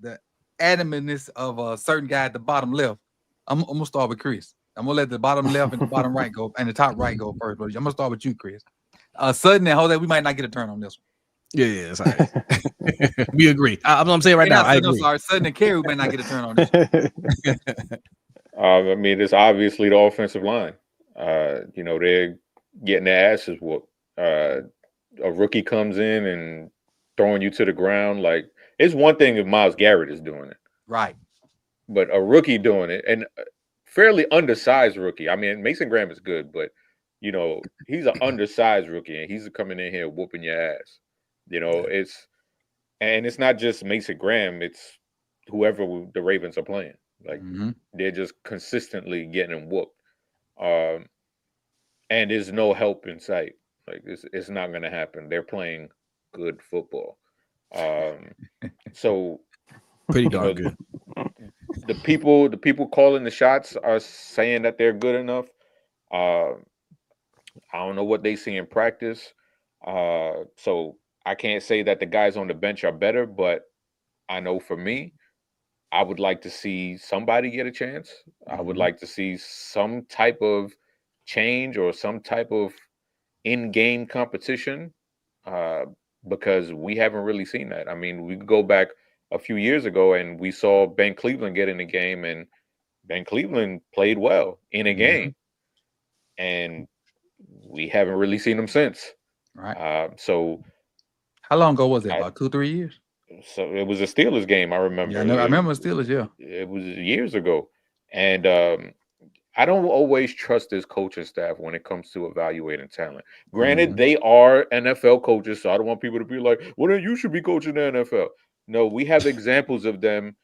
adamantness of a certain guy at the bottom left, I'm gonna start with Chris. I'm gonna let the bottom left and the bottom right go, and the top right go first. But I'm gonna start with you, Chris. Sudden and Jose, we might not get a turn on this one. Yeah, that's all right. We agree. I'm saying right now, I agree. I'm sorry, Sudden and Carey, we may not get a turn on this one. I mean, it's obviously the offensive line. You know, they're getting their asses whooped. A rookie comes in and throwing you to the ground. Like, it's one thing if Myles Garrett is doing it. Right. But a rookie doing it, and fairly undersized rookie. I mean, Mason Graham is good, but, you know, he's an undersized rookie, and he's coming in here whooping your ass. You know, it's not just Mason Graham. It's whoever the Ravens are playing. Like, they're just consistently getting whooped. And there's no help in sight. Like, it's not going to happen. They're playing good football. So pretty darn good. The people calling the shots are saying that they're good enough. I don't know what they see in practice. So I can't say that the guys on the bench are better, but I know for me, I would like to see somebody get a chance. I would like to see some type of change or some type of in-game competition, because we haven't really seen that. I mean, we go back a few years ago and we saw Ben Cleveland get in the game, and Ben Cleveland played well in a game, and we haven't really seen him since. Right. So how long ago was that? About 2-3 years? So it was a Steelers game, I remember. Yeah, I remember Steelers, yeah. It was years ago. And I don't always trust this coaching staff when it comes to evaluating talent. Granted, they are NFL coaches, so I don't want people to be like, well, then you should be coaching the NFL. No, we have examples of them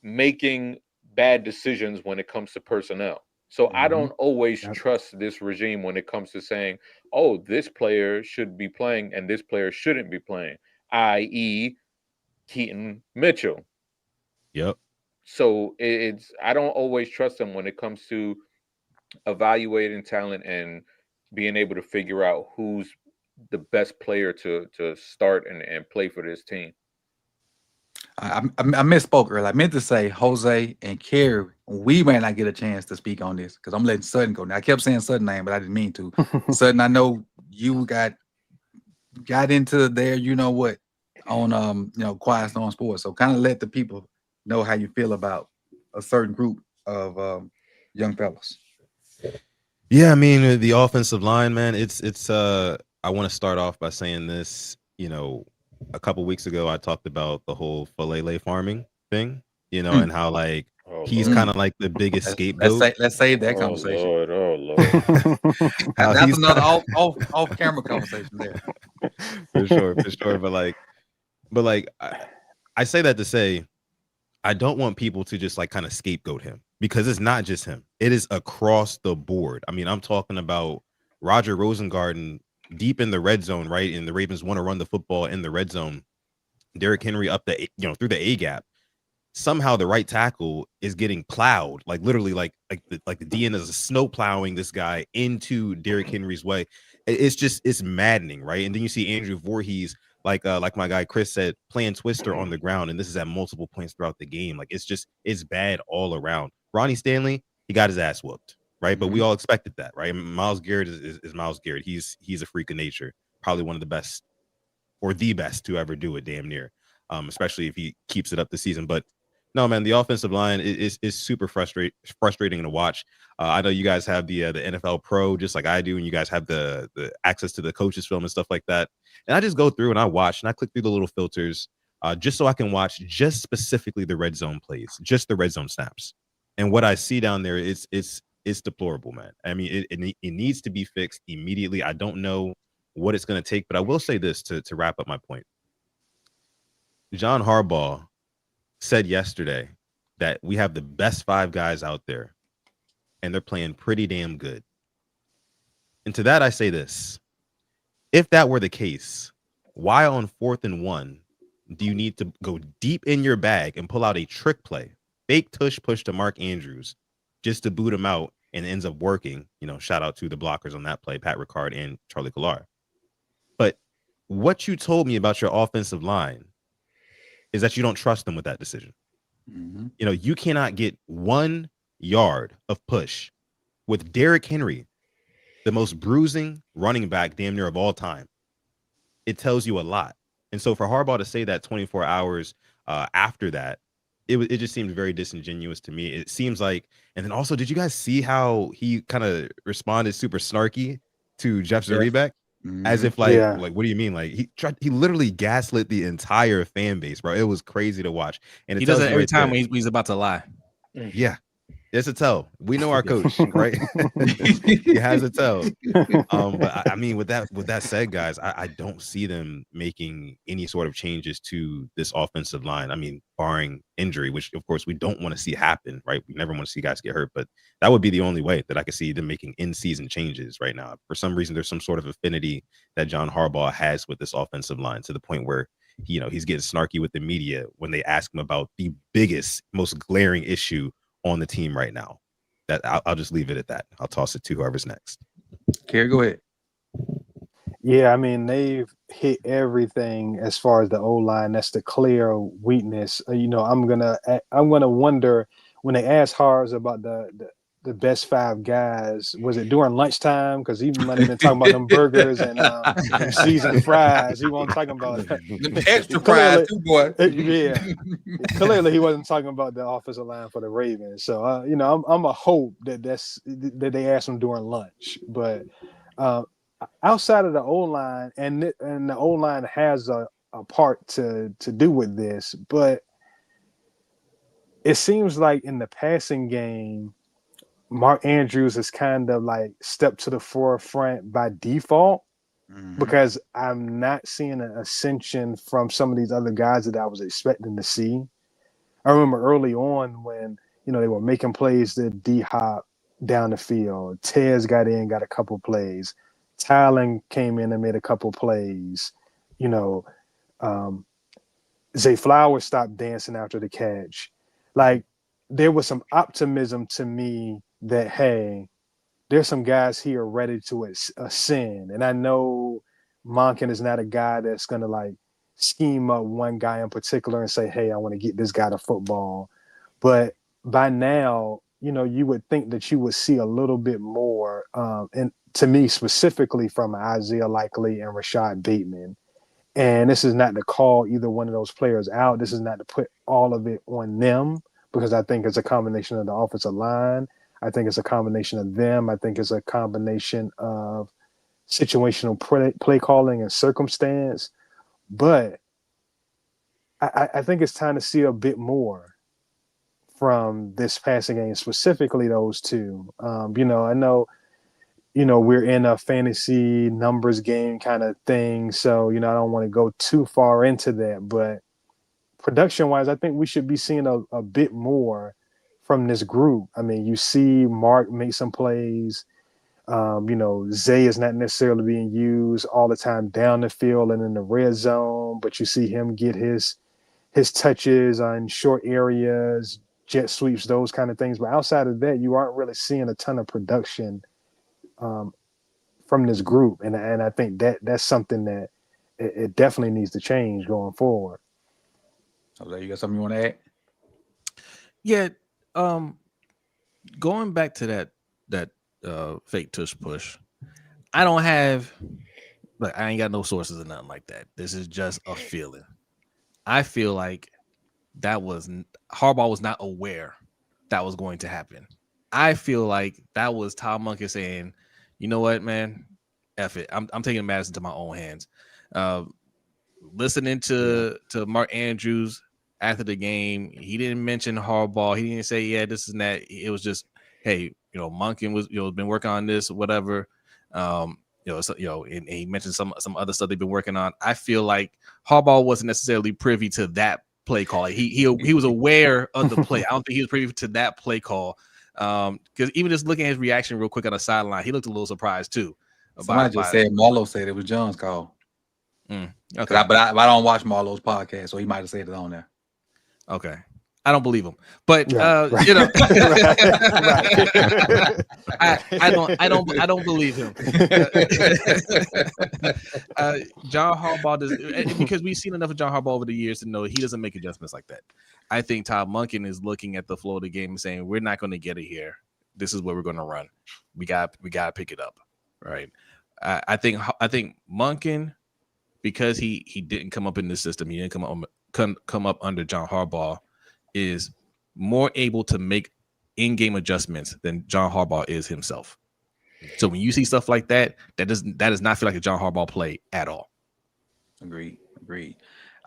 making bad decisions when it comes to personnel. So I don't always trust this regime when it comes to saying, oh, this player should be playing and this player shouldn't be playing, i.e., Keaton Mitchell. Yep. So I don't always trust them when it comes to evaluating talent and being able to figure out who's the best player to start and play for this team. I misspoke earlier. I meant to say Jose and Carey. We may not get a chance to speak on this because I'm letting Sutton go. Now I kept saying Sutton name, but I didn't mean to. Sutton, I know you got into there. You know what on Quiet Storm Sports. So kind of let the people know how you feel about a certain group of young fellas. Yeah, I mean the offensive line, man. It's I want to start off by saying this. You know, a couple weeks ago I talked about the whole filet farming thing. You know, and how like he's kind of like the biggest scapegoat. Let's save that conversation. Oh Lord. That's another off camera conversation there. For sure. But like I say that to say I don't want people to just like kind of scapegoat him, because it's not just him. It is across the board. I mean, I'm talking about Roger Rosengarten deep in the red zone, right? And the Ravens want to run the football in the red zone. Derrick Henry up through the A gap. Somehow the right tackle is getting plowed, like literally like the DN is snow plowing this guy into Derrick Henry's way. It's maddening, right? And then you see Andrew Voorhees, like my guy Chris said, playing Twister on the ground, and this is at multiple points throughout the game. Like it's bad all around. Ronnie Stanley, he got his ass whooped, right? But we all expected that, right? Myles Garrett is Myles Garrett. He's a freak of nature, probably one of the best or the best to ever do it, damn near. Especially if he keeps it up this season. But no, man, the offensive line is super frustrating to watch. I know you guys have the NFL Pro just like I do, and you guys have the access to the coaches film and stuff like that. And I just go through and I watch and I click through the little filters just so I can watch just specifically the red zone plays, just the red zone snaps. And what I see down there is it's deplorable, man. I mean, it needs to be fixed immediately. I don't know what it's going to take, but I will say this to wrap up my point. John Harbaugh said yesterday that we have the best 5 guys out there, and they're playing pretty damn good. And to that, I say this. If that were the case, why on 4th and 1 do you need to go deep in your bag and pull out a trick play, fake tush push to Mark Andrews, just to boot him out, and it ends up working? Shout out to the blockers on that play, Pat Ricard and Charlie Collar. But what you told me about your offensive line is that you don't trust them with that decision. Mm-hmm. You cannot get 1 yard of push with Derrick Henry, the most bruising running back damn near of all time. It tells you a lot. And so for Harbaugh to say that 24 hours after that, it just seemed very disingenuous to me. It seems like, and then also, did you guys see how he kind of responded super snarky to Jeff Zrebiec? Mm-hmm. As if like, what do you mean? Like he literally gaslit the entire fan base, bro. It was crazy to watch. And he does it every time when he's about to lie. Yeah. It's a tell. We know our coach, right? He has a tell. But I mean, with that said, guys, I don't see them making any sort of changes to this offensive line. I mean, barring injury, which of course we don't want to see happen, right? We never want to see guys get hurt, but that would be the only way that I could see them making in-season changes right now. For some reason, there's some sort of affinity that John Harbaugh has with this offensive line, to the point where he's getting snarky with the media when they ask him about the biggest, most glaring issue on the team right now. That I'll just leave it at that. I'll toss it to whoever's next. Kerry, go ahead. Yeah, I mean, they've hit everything as far as the O-line. That's the clear weakness. I'm gonna wonder when they ask Harz about the best 5 guys. Was it during lunchtime? Because he might have been talking about them burgers and seasoned fries. He wasn't talking about the extra fries too, boy. Yeah, clearly he wasn't talking about the offensive line for the Ravens. So I'm a hope that they asked him during lunch. But outside of the O-line, and the O-line has a part to do with this, but it seems like in the passing game, Mark Andrews has kind of like stepped to the forefront by default, because I'm not seeing an ascension from some of these other guys that I was expecting to see. I remember early on when, they were making plays to D-Hop down the field. Tez got a couple plays. Tylen came in and made a couple plays. Zay Flowers stopped dancing after the catch. Like, there was some optimism to me that, hey, there's some guys here ready to ascend. And I know Monken is not a guy that's going to like scheme up one guy in particular and say, hey, I want to get this guy to football. But by now, you would think that you would see a little bit more, and to me specifically, from Isaiah Likely and Rashad Bateman. And this is not to call either one of those players out. This is not to put all of it on them, because I think it's a combination of the offensive line. I think it's a combination of them. I think it's a combination of situational play calling and circumstance. But I think it's time to see a bit more from this passing game, specifically those two. I know, we're in a fantasy numbers game kind of thing. So, I don't want to go too far into that. But production-wise, I think we should be seeing a bit more from this group. I mean, you see Mark make some plays. Zay is not necessarily being used all the time down the field and in the red zone, but you see him get his touches on short areas, jet sweeps, those kind of things. But outside of that, you aren't really seeing a ton of production from this group. And I think that's something that it definitely needs to change going forward. So, you got something you want to add? Yeah. Going back to that fake tush push, I don't have, like, I ain't got no sources or nothing like that. This is just a feeling. I feel like Harbaugh was not aware that was going to happen. I feel like that was Tom Monken saying, you know what, man, F it. I'm taking matters into my own hands. Listening to Mark Andrews after the game, he didn't mention Harbaugh. He didn't say, yeah, this and that. It was just, hey, Monken was, been working on this, whatever. And he mentioned some other stuff they've been working on. I feel like Harbaugh wasn't necessarily privy to that play call. Like he was aware of the play. I don't think he was privy to that play call. Because even just looking at his reaction real quick on the sideline, he looked a little surprised too. Somebody just said Marlo said it was John's call. Okay, but I don't watch Marlo's podcast, so he might have said it on there. Okay, I don't believe him, but right. you know, Right. I don't believe him. John Harbaugh does, because we've seen enough of John Harbaugh over the years to know he doesn't make adjustments like that. I think Todd Monken is looking at the flow of the game and saying, "We're not going to get it here. This is what we're going to run. We got to pick it up." Right? I think Monken, because he didn't come up in this system, he didn't come up under John Harbaugh, is more able to make in-game adjustments than John Harbaugh is himself. So when you see stuff like that, that does not feel like a John Harbaugh play at all. Agreed.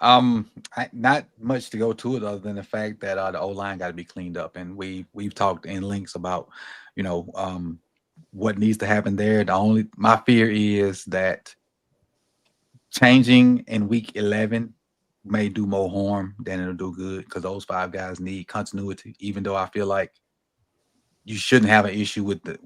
Not much to go to it other than the fact that the O-line got to be cleaned up, and we've talked in links about, what needs to happen there. My fear is that changing in week 11 may do more harm than it'll do good, because those 5 guys need continuity. Even though I feel like you shouldn't have an issue with the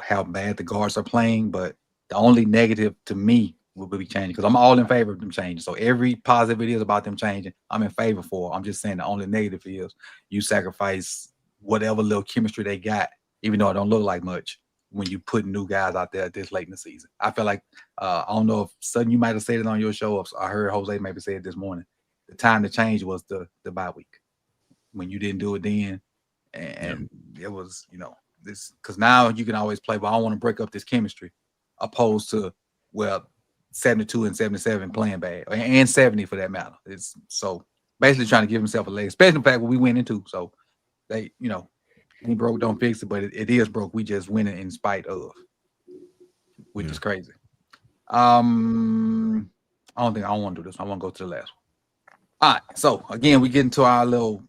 how bad the guards are playing, but the only negative to me will be changing, because I'm all in favor of them changing. So every positive it is about them changing, I'm in favor for. I'm just saying the only negative is you sacrifice whatever little chemistry they got, even though it don't look like much, when you put new guys out there this late in the season. I feel like I don't know if Sutton, you might have said it on your show, or I heard Jose maybe say it this morning. The time to change was the bye week, when you didn't do it then, and it was this, because now you can always play. But I don't want to break up this chemistry, opposed to 72 and 77 playing bad, and 70 for that matter. It's so basically trying to give himself a leg, especially the fact what we went into. So they, ain't broke, don't fix it, but it is broke. We just win it in spite of, which is crazy. I don't want to do this. I want to go to the last one. All right. So again, we get into our little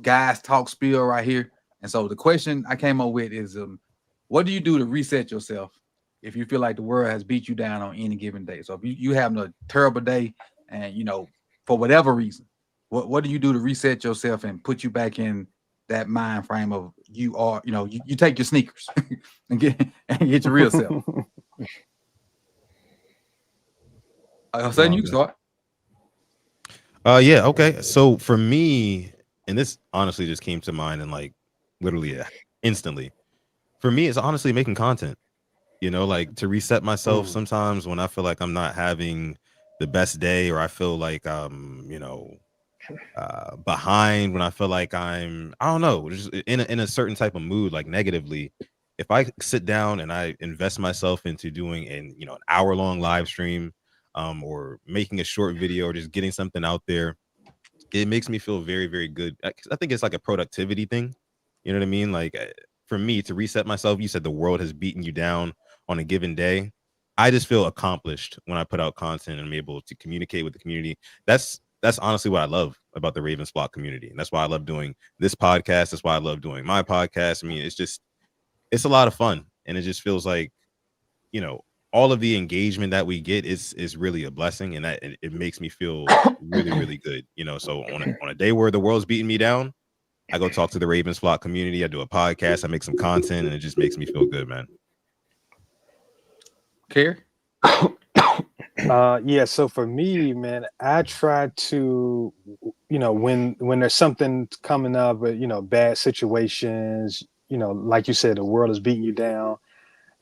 guys talk spiel right here. And so the question I came up with is, what do you do to reset yourself if you feel like the world has beat you down on any given day? So if you having a terrible day, and for whatever reason, what do you do to reset yourself and put you back in that mind frame of you take your sneakers and get your real self? Sudden you can start. Yeah, okay. So for me, and this honestly just came to mind and like literally instantly. For me, it's honestly making content. Like to reset myself sometimes when I feel like I'm not having the best day, or I feel like behind, when I feel like I don't know, just in a certain type of mood, like negatively. If I sit down and I invest myself into doing an hour-long live stream, or making a short video, or just getting something out there, it makes me feel very, very good. I think it's like a productivity thing. You know what I mean? Like for me to reset myself, you said the world has beaten you down on a given day. I just feel accomplished when I put out content and I'm able to communicate with the community. That's honestly what I love about the Ravens Flock community. And that's why I love doing this podcast. That's why I love doing my podcast. I mean, it's a lot of fun. And it just feels like, all of the engagement that we get is really a blessing, and that it makes me feel really, really good. So on a day where the world's beating me down, I go talk to the Ravens Flock community. I do a podcast. I make some content, and it just makes me feel good, man. Care? Yeah. So for me, man, I try to, when there's something coming up, but bad situations, like you said, the world is beating you down.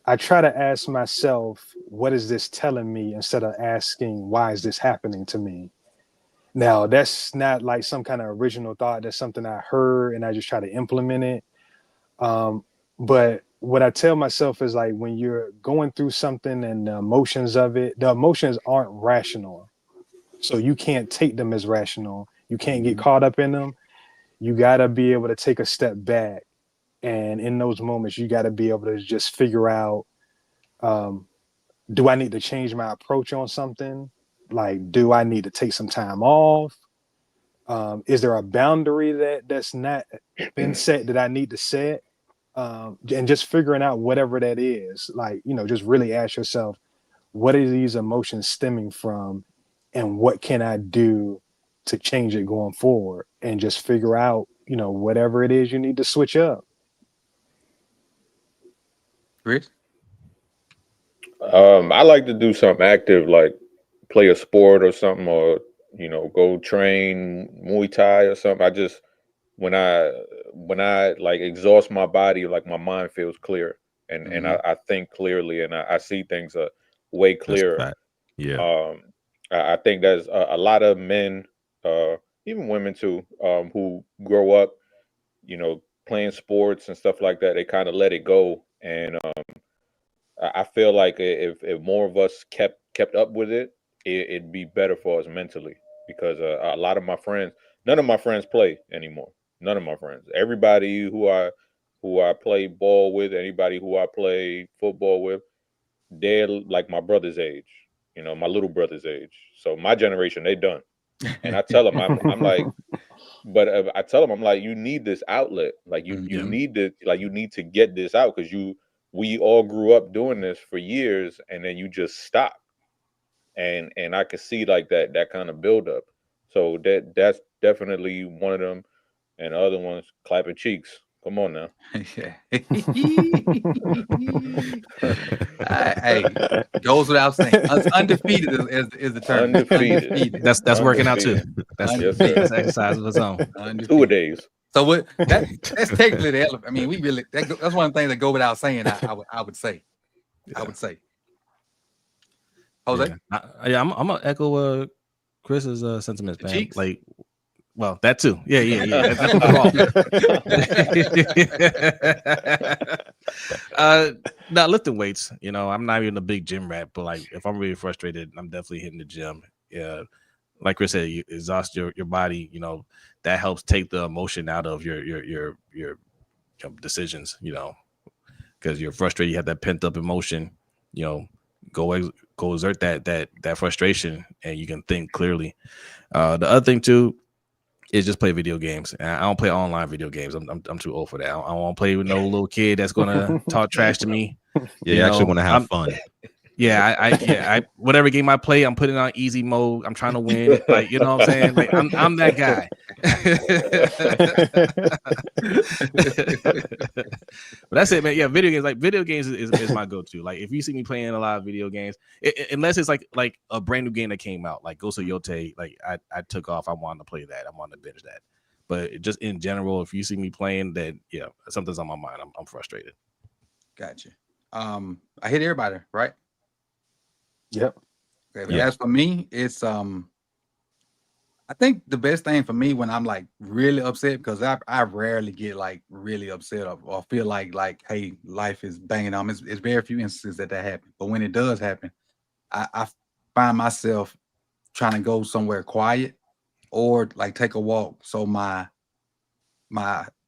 I try to ask myself, what is this telling me, instead of asking, why is this happening to me? Now, that's not like some kind of original thought. That's something I heard and I just try to implement it. But what I tell myself is, like, when you're going through something and the emotions aren't rational. So you can't take them as rational. You can't get caught up in them. You got to be able to take a step back. And in those moments, you got to be able to just figure out, do I need to change my approach on something? Like, do I need to take some time off? Is there a boundary that's not been set that I need to set? And just figuring out whatever that is, like, just really ask yourself, what are these emotions stemming from? And what can I do to change it going forward and just figure out, whatever it is you need to switch up. Chris? I like to do something active, like play a sport or something, or go train Muay Thai or something. I just when I like exhaust my body, like my mind feels clear, and I think clearly, and I see things way That's a clearer. fact. Yeah. I think there's a lot of men, even women too, who grow up, playing sports and stuff like that. They kind of let it go, and I feel like if more of us kept up with it, it'd be better for us mentally. Because a lot of my friends, none of my friends play anymore. None of my friends. Everybody who I play ball with, anybody who I play football with, they're like my brother's age. My little brother's age. So my generation, they done. And I tell them, I'm like, but I tell them, I'm like, you need this outlet. Like you Mhm. need to you need to get this out, because we all grew up doing this for years, and then you just stop. And I could see like that kind of buildup. So that's definitely one of them, and the other ones clapping cheeks. Come on now. Yeah. Hey, goes without saying. Undefeated is the term. Undefeated. Undefeated. That's working out too. Undefeated. That's Yes, Undefeated. sir. that's exercise of its own. Two a Undefeated. days. So what that's technically the elephant. I mean, we really that's one of the things that go without saying. I would say. I would say. Jose, I'm gonna echo Chris's sentiments, the man. cheeks. Like, well, that too. Yeah. That's the ball. Now lifting weights. I'm not even a big gym rat, but like if I'm really frustrated, I'm definitely hitting the gym. Yeah, like Chris said, you exhaust your body. That helps take the emotion out of your decisions. Because you're frustrated, you have that pent up emotion. Go exert that frustration, and you can think clearly. The other thing too is just play video games. And I don't play online video games. I'm too old for that. I don't want to play with no little kid that's gonna talk trash to me. Yeah, you actually want to have fun. Yeah, I whatever game I play, I'm putting it on easy mode. I'm trying to win. Like, you know what I'm saying? Like, I'm that guy. But that's it, man. Yeah, video games is my go-to. Like, if you see me playing a lot of video games, unless it's like a brand new game that came out, like Ghost of Yote, like I took off. I wanted to play that. I wanted to binge that. But just in general, if you see me playing, then yeah, something's on my mind. I'm frustrated. Gotcha. I hit everybody, right? Yep. Okay, but as for me, it's I think the best thing for me when I'm like really upset, because I rarely get like really upset or feel like hey, life is banging on. It's very few instances that happen, but when it does happen, I find myself trying to go somewhere quiet or like take a walk, so my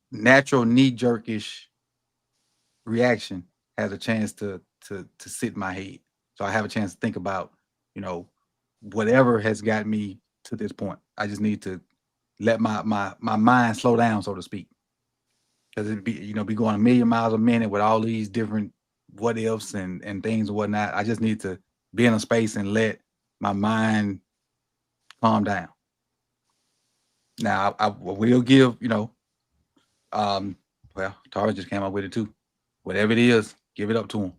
natural knee jerkish reaction has a chance to sit in my head. So I have a chance to think about, whatever has got me to this point. I just need to let my mind slow down, so to speak. Because it be going a million miles a minute with all these different what ifs and things and whatnot. I just need to be in a space and let my mind calm down. Now I will give, well, Tara just came up with it too. Whatever it is, give it up to him.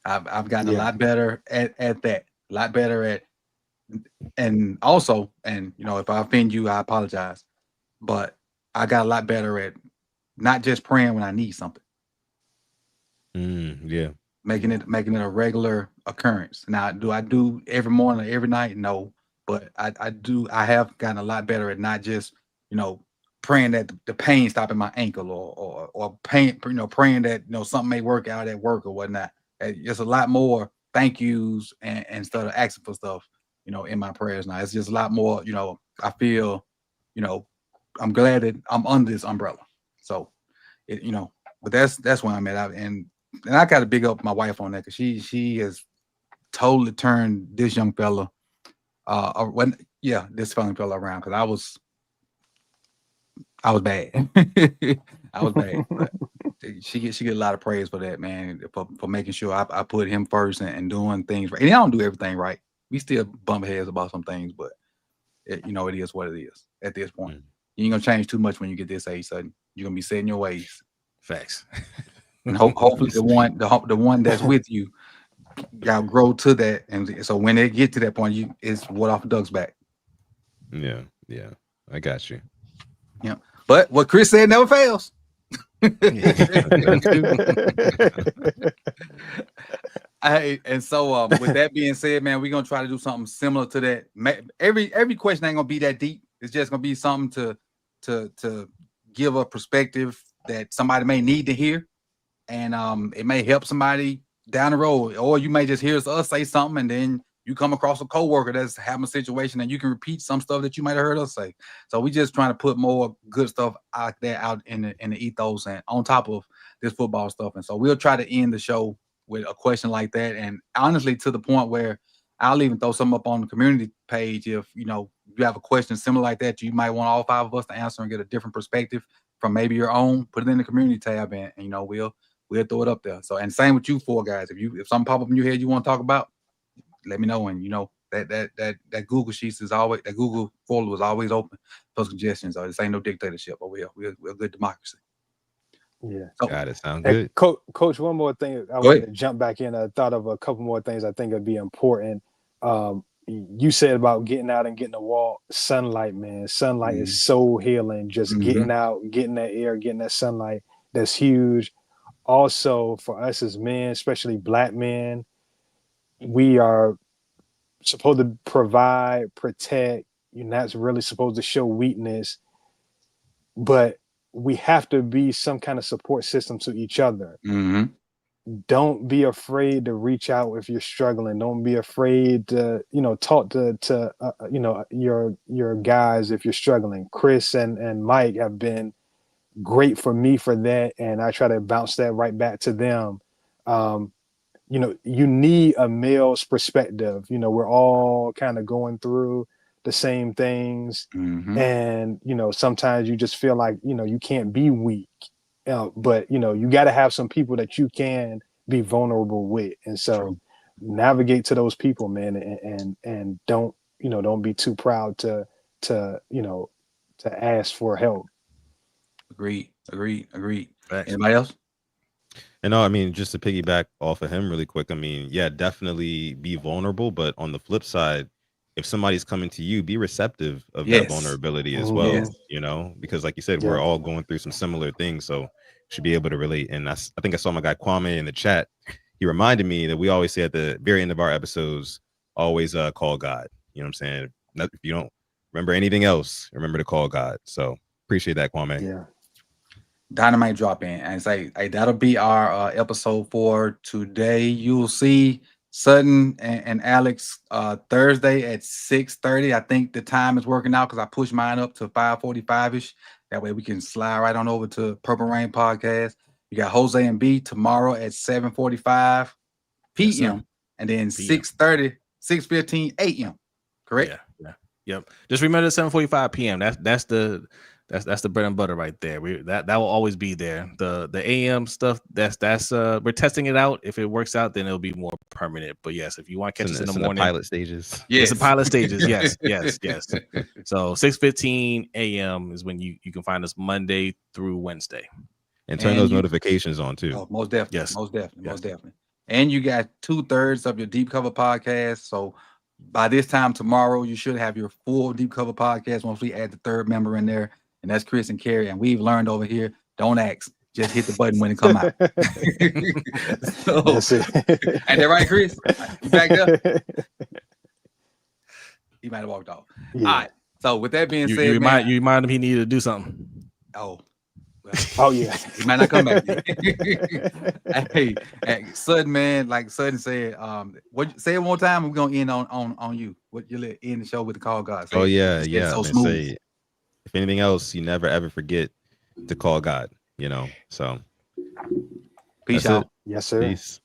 I've gotten a lot better at that. A lot better at, and also, and if I offend you, I apologize. But I got a lot better at not just praying when I need something. Yeah. Making it a regular occurrence. Now, do I do every morning or every night? No. But I do. I have gotten a lot better at not just, praying that the pain stop in my ankle or pain, praying that something may work out at work or whatnot. It's a lot more thank yous and instead of asking for stuff, in my prayers now. It's just a lot more, I feel, I'm glad that I'm under this umbrella. So but that's where I'm at. And I got to big up my wife on that, because she has totally turned this young fella, this young fella around, because I was bad. I was bad. But she get a lot of praise for that, man, for making sure I put him first and doing things right. And I don't do everything right. We still bump heads about some things, but it is what it is at this point. Mm. You ain't gonna change too much when you get this age, sudden. You're gonna be set in your ways, Facts. and hopefully the one that's with you, y'all grow to that, and so when they get to that point, it's what off the duck's back. Yeah, yeah, I got you. Yeah, but what Chris said never fails. And so with that being said, man, we're gonna try to do something similar to that. Every question ain't gonna be that deep. It's just gonna be something to give a perspective that somebody may need to hear, and it may help somebody down the road, or you may just hear us say something, and then you come across a coworker that's having a situation, and you can repeat some stuff that you might have heard us say. So we just trying to put more good stuff out there, out in the ethos, and on top of this football stuff. And so we'll try to end the show with a question like that, and honestly, to the point where I'll even throw some up on the community page if you have a question similar like that. You might want all 5 of us to answer and get a different perspective from maybe your own. Put it in the community tab, and we'll throw it up there. So, and same with you 4 guys. If something pop up in your head you want to talk about, let me know. And that Google Sheets is always, that Google folder is always open for suggestions. So this ain't no dictatorship, but we're a good democracy. Yeah. So, Got it. Sound good. Coach, one more thing I wanted to jump back in. I thought of a couple more things I think would be important. You said about getting out and getting a walk. Sunlight, man. Sunlight is so healing. Just getting out, getting that air, getting that sunlight. That's huge. Also, for us as men, especially Black men, we are supposed to provide, protect. You're not really supposed to show weakness, but we have to be some kind of support system to each other. Don't be afraid to reach out if you're struggling. Don't be afraid to, talk to your guys if you're struggling. Chris and Mike have been great for me for that, and I try to bounce that right back to them. You need a male's perspective. We're all kind of going through the same things, and sometimes you just feel like you can't be weak, but you got to have some people that you can be vulnerable with, and so navigate to those people, man, and don't be too proud to ask for help. Agreed. Thanks. Anybody else? And no, I mean, just to piggyback off of him really quick, I mean, yeah, definitely be vulnerable. But on the flip side, if somebody's coming to you, be receptive of that vulnerability as well, because like you said, we're all going through some similar things. So you should be able to relate. And I think I saw my guy Kwame in the chat. He reminded me that we always say at the very end of our episodes, always call God. You know what I'm saying? If you don't remember anything else, remember to call God. So appreciate that, Kwame. Yeah. Dynamite drop in and say, hey, that'll be our episode for today. You'll see Sutton and Alex Thursday at 6:30. I think the time is working out because I pushed mine up to 5:45-ish. That way we can slide right on over to Purple Rain Podcast. You got Jose and B tomorrow at 7:45 p.m. and then 6:30, 6:15 a.m. Correct? Yeah. Yep. Just remember 7:45 p.m. That's the bread and butter right there. That will always be there. The AM stuff, that's we're testing it out. If it works out, then it'll be more permanent. But yes, if you want to catch us in the morning, pilot stages. It's the pilot stages. Yes. So 6:15 a.m. is when you can find us Monday through Wednesday. And turn those notifications on too. Oh, most definitely. Yes. Most definitely. And you got 2/3 of your deep cover podcast. So by this time tomorrow, you should have your full deep cover podcast once we add the 3rd member in there. And that's Chris and Carrie. And we've learned over here, don't ask. Just hit the button when it come out. So, that's it. Ain't that right, Chris? You back there? He might have walked off. Yeah. All right. So with that being said, you remind him he needed to do something. Oh. Well, oh yeah. He might not come back. hey, Sutton, man, like Sutton said, say it one more time, we're gonna end on you. What you end the show with the call God. So yeah. So Man, smooth. If anything else, you never ever forget to call God, So peace out. Yes, sir. Peace.